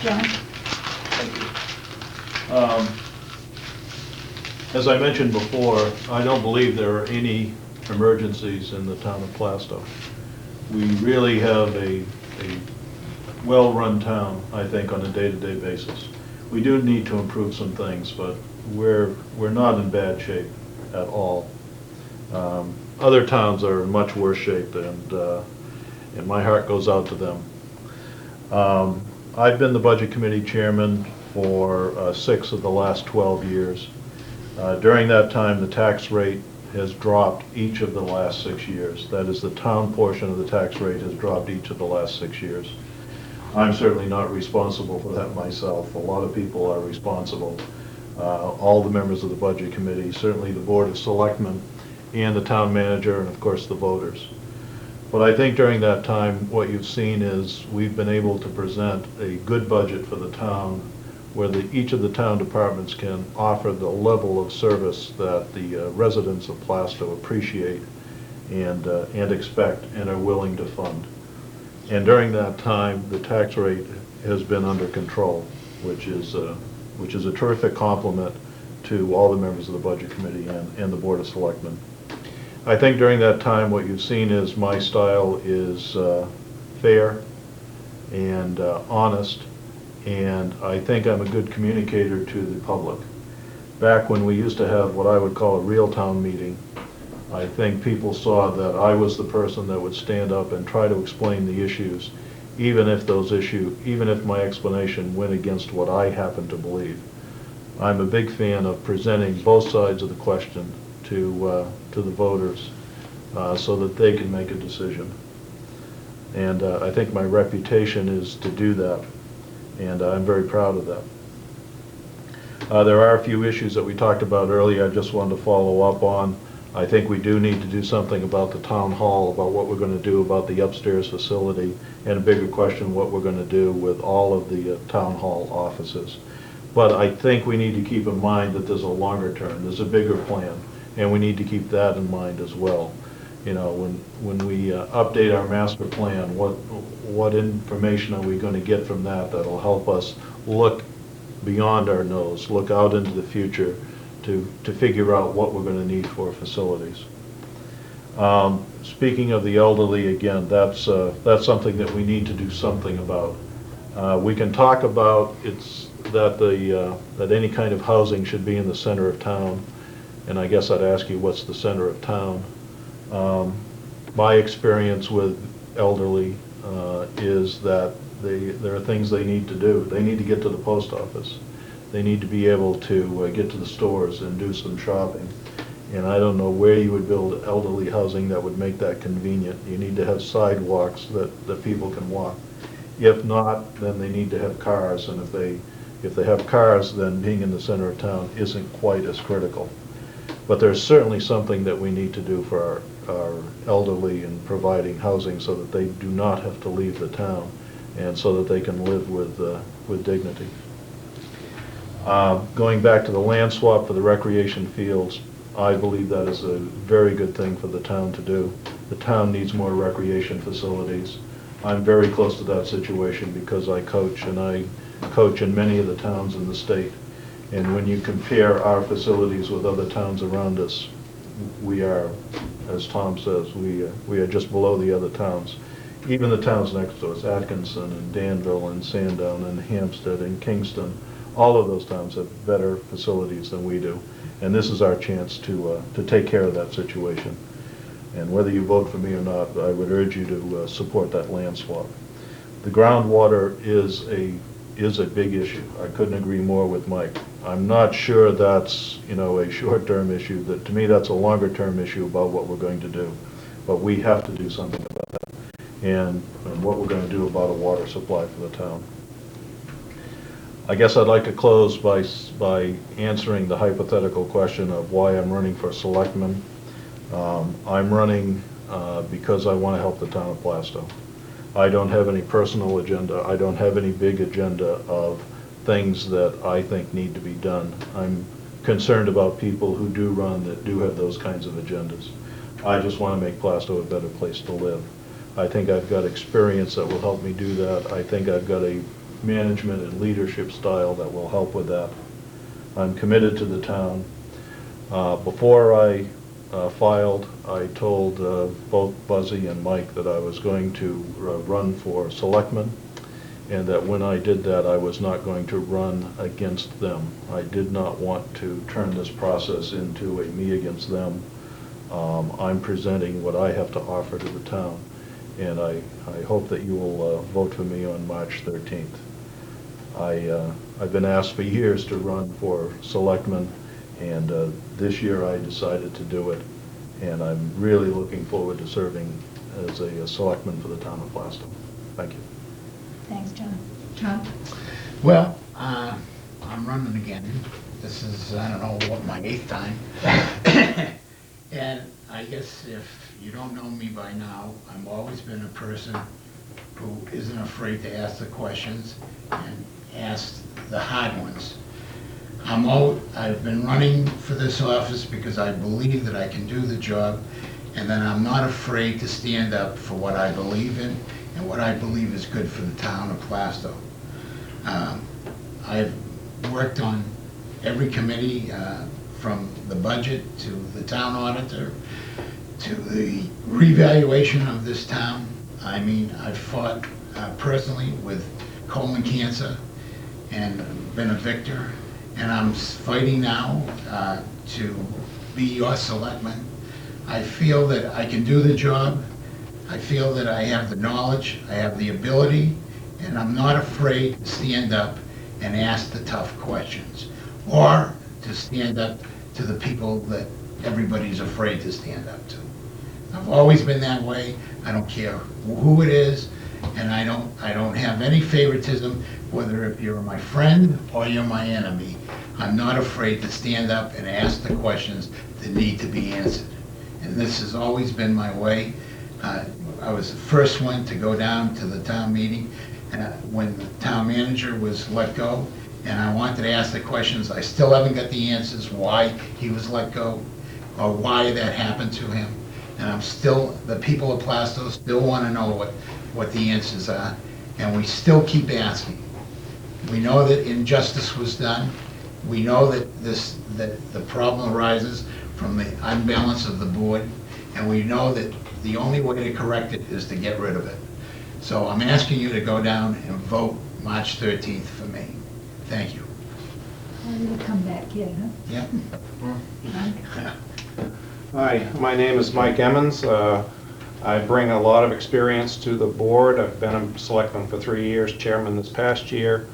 John? Thank you. As I mentioned before, I don't believe there are any emergencies in the town of Plaistow. We really have a well-run town, I think, on a day-to-day basis. We do need to improve some things, but we're not in bad shape at all. Other towns are in much worse shape, and my heart goes out to them. I've been the Budget Committee Chairman for 6 of the last 12 years. During that time, the tax rate has dropped each of the last 6 years. That is, the town portion of the tax rate has dropped each of the last 6 years. I'm certainly not responsible for that myself. A lot of people are responsible. All the members of the Budget Committee, certainly the Board of Selectmen, and the town manager, and of course the voters. But I think during that time, what you've seen is we've been able to present a good budget for the town where each of the town departments can offer the level of service that the residents of Plaistow appreciate and expect and are willing to fund. And during that time, the tax rate has been under control, which is a terrific compliment to all the members of the Budget Committee and the Board of Selectmen. I think during that time what you've seen is my style is fair and honest, and I think I'm a good communicator to the public. back when we used to have what I would call a real town meeting, I think people saw that I was the person that would stand up and try to explain the issues, even if my explanation went against what I happen to believe. I'm a big fan of presenting both sides of the question to the voters so that they can make a decision. And I think my reputation is to do that, and I'm very proud of that. There are a few issues that we talked about earlier I just wanted to follow up on. I think we do need to do something about the town hall, about what we're going to do about the upstairs facility, and a bigger question, what we're going to do with all of the town hall offices. But I think we need to keep in mind that there's a longer term, there's a bigger plan, and we need to keep that in mind as well. You know, when we update our master plan, what information are we going to get from that that'll help us look beyond our nose, look out into the future to figure out what we're going to need for facilities. Speaking of the elderly, again, that's something that we need to do something about. We can talk about that any kind of housing should be in the center of town, and I guess I'd ask you, what's the center of town? My experience with elderly is that there are things they need to do. They need to get to the post office. They need to be able to get to the stores and do some shopping. And I don't know where you would build elderly housing that would make that convenient. You need to have sidewalks that people can walk. If not, then they need to have cars, and if they have cars, then being in the center of town isn't quite as critical. But there's certainly something that we need to do for our elderly in providing housing so that they do not have to leave the town and so that they can live with dignity. Going back to the land swap for the recreation fields, I believe that is a very good thing for the town to do. The town needs more recreation facilities. I'm very close to that situation because I coach, and I coach in many of the towns in the state. And when you compare our facilities with other towns around us, we are, as Tom says, we are just below the other towns. Even the towns next to us, Atkinson and Danville and Sandown and Hampstead and Kingston, all of those towns have better facilities than we do. And this is our chance to take care of that situation. And whether you vote for me or not, I would urge you to support that land swap. The groundwater is a big issue. I couldn't agree more with Mike. I'm not sure that's, a short-term issue. To me, that's a longer-term issue about what we're going to do. But we have to do something about that, and what we're going to do about a water supply for the town. I guess I'd like to close by answering the hypothetical question of why I'm running for selectman. I'm running because I want to help the town of Plaistow. I don't have any personal agenda. I don't have any big agenda of things that I think need to be done. I'm concerned about people who do run that do have those kinds of agendas. I just want to make Plaistow a better place to live. I think I've got experience that will help me do that. I think I've got a management and leadership style that will help with that. I'm committed to the town. Before I filed, I told both Buzzy and Mike that I was going to run for selectman, and that when I did that, I was not going to run against them. I did not want to turn this process into a me against them. I'm presenting what I have to offer to the town, and I hope that you will vote for me on March 13th. I've been asked for years to run for selectman, and this year I decided to do it, and I'm really looking forward to serving as a selectman for the town of Plaistow. Thank you. Thanks, John. John? Well, I'm running again. This is, I don't know, what, my 8th time. And I guess if you don't know me by now, I've always been a person who isn't afraid to ask the questions and ask the hard ones. I've been running for this office because I believe that I can do the job, and that I'm not afraid to stand up for what I believe in and what I believe is good for the town of Plaistow. I've worked on every committee, from the budget to the town auditor to the revaluation of this town. I mean, I've fought personally with colon cancer and been a victor, and I'm fighting now to be your selectman. I feel that I can do the job. I feel that I have the knowledge, I have the ability, and I'm not afraid to stand up and ask the tough questions, or to stand up to the people that everybody's afraid to stand up to. I've always been that way. I don't care who it is, and I don't have any favoritism, whether if you're my friend or you're my enemy. I'm not afraid to stand up and ask the questions that need to be answered. And this has always been my way. I was the first one to go down to the town meeting when the town manager was let go, and I wanted to ask the questions. I still haven't got the answers why he was let go or why that happened to him. And the people of Plaistow still want to know what the answers are, and we still keep asking. We know that injustice was done. We know that the problem arises from the unbalance of the board, and we know that the only way to correct it is to get rid of it. So I'm asking you to go down and vote March 13th for me. Thank you. Ready to come back here, huh? Yep. Hi, my name is Mike Emmons. I bring a lot of experience to the board. I've been a selectman for 3 years, chairman this past year.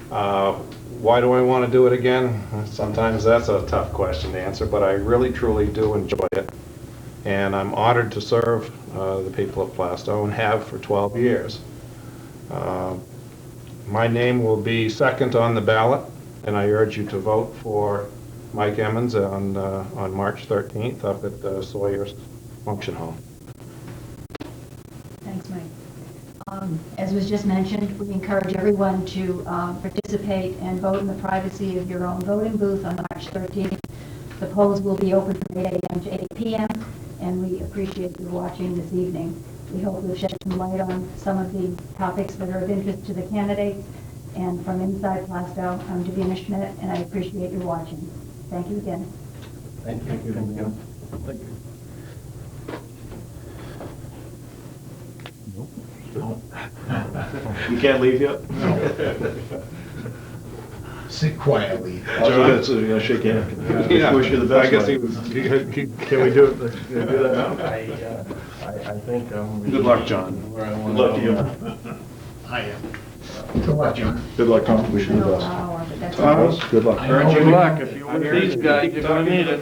Why do I want to do it again? Sometimes that's a tough question to answer, but I really truly do enjoy it. And I'm honored to serve the people of Plaistow, and have for 12 years. My name will be second on the ballot, and I urge you to vote for Mike Emmons on March 13th up at Sawyer's Function Hall. Thanks, Mike. As was just mentioned, we encourage everyone to participate and vote in the privacy of your own voting booth on March 13th. The polls will be open from 8 a.m. to 8 p.m., and we appreciate you watching this evening. We hope we've shed some light on some of the topics that are of interest to the candidates. And from inside Plaistow, I'm Davina Schmidt, and I appreciate you watching. Thank you again. Thank you. Thank you. You can't leave yet? Sit quietly. John, so you're gonna shake your hand. Yeah, Wish you the best. I guess Mike. Can we do it? Can we do that now? I think Good luck, John. where I Good want luck to to you. go. I am. Good luck, John. Good luck, Tom. Wish you the No best. power, but that's Thomas? Good luck. I know Good we- luck. If you want these guys, you're gonna need it.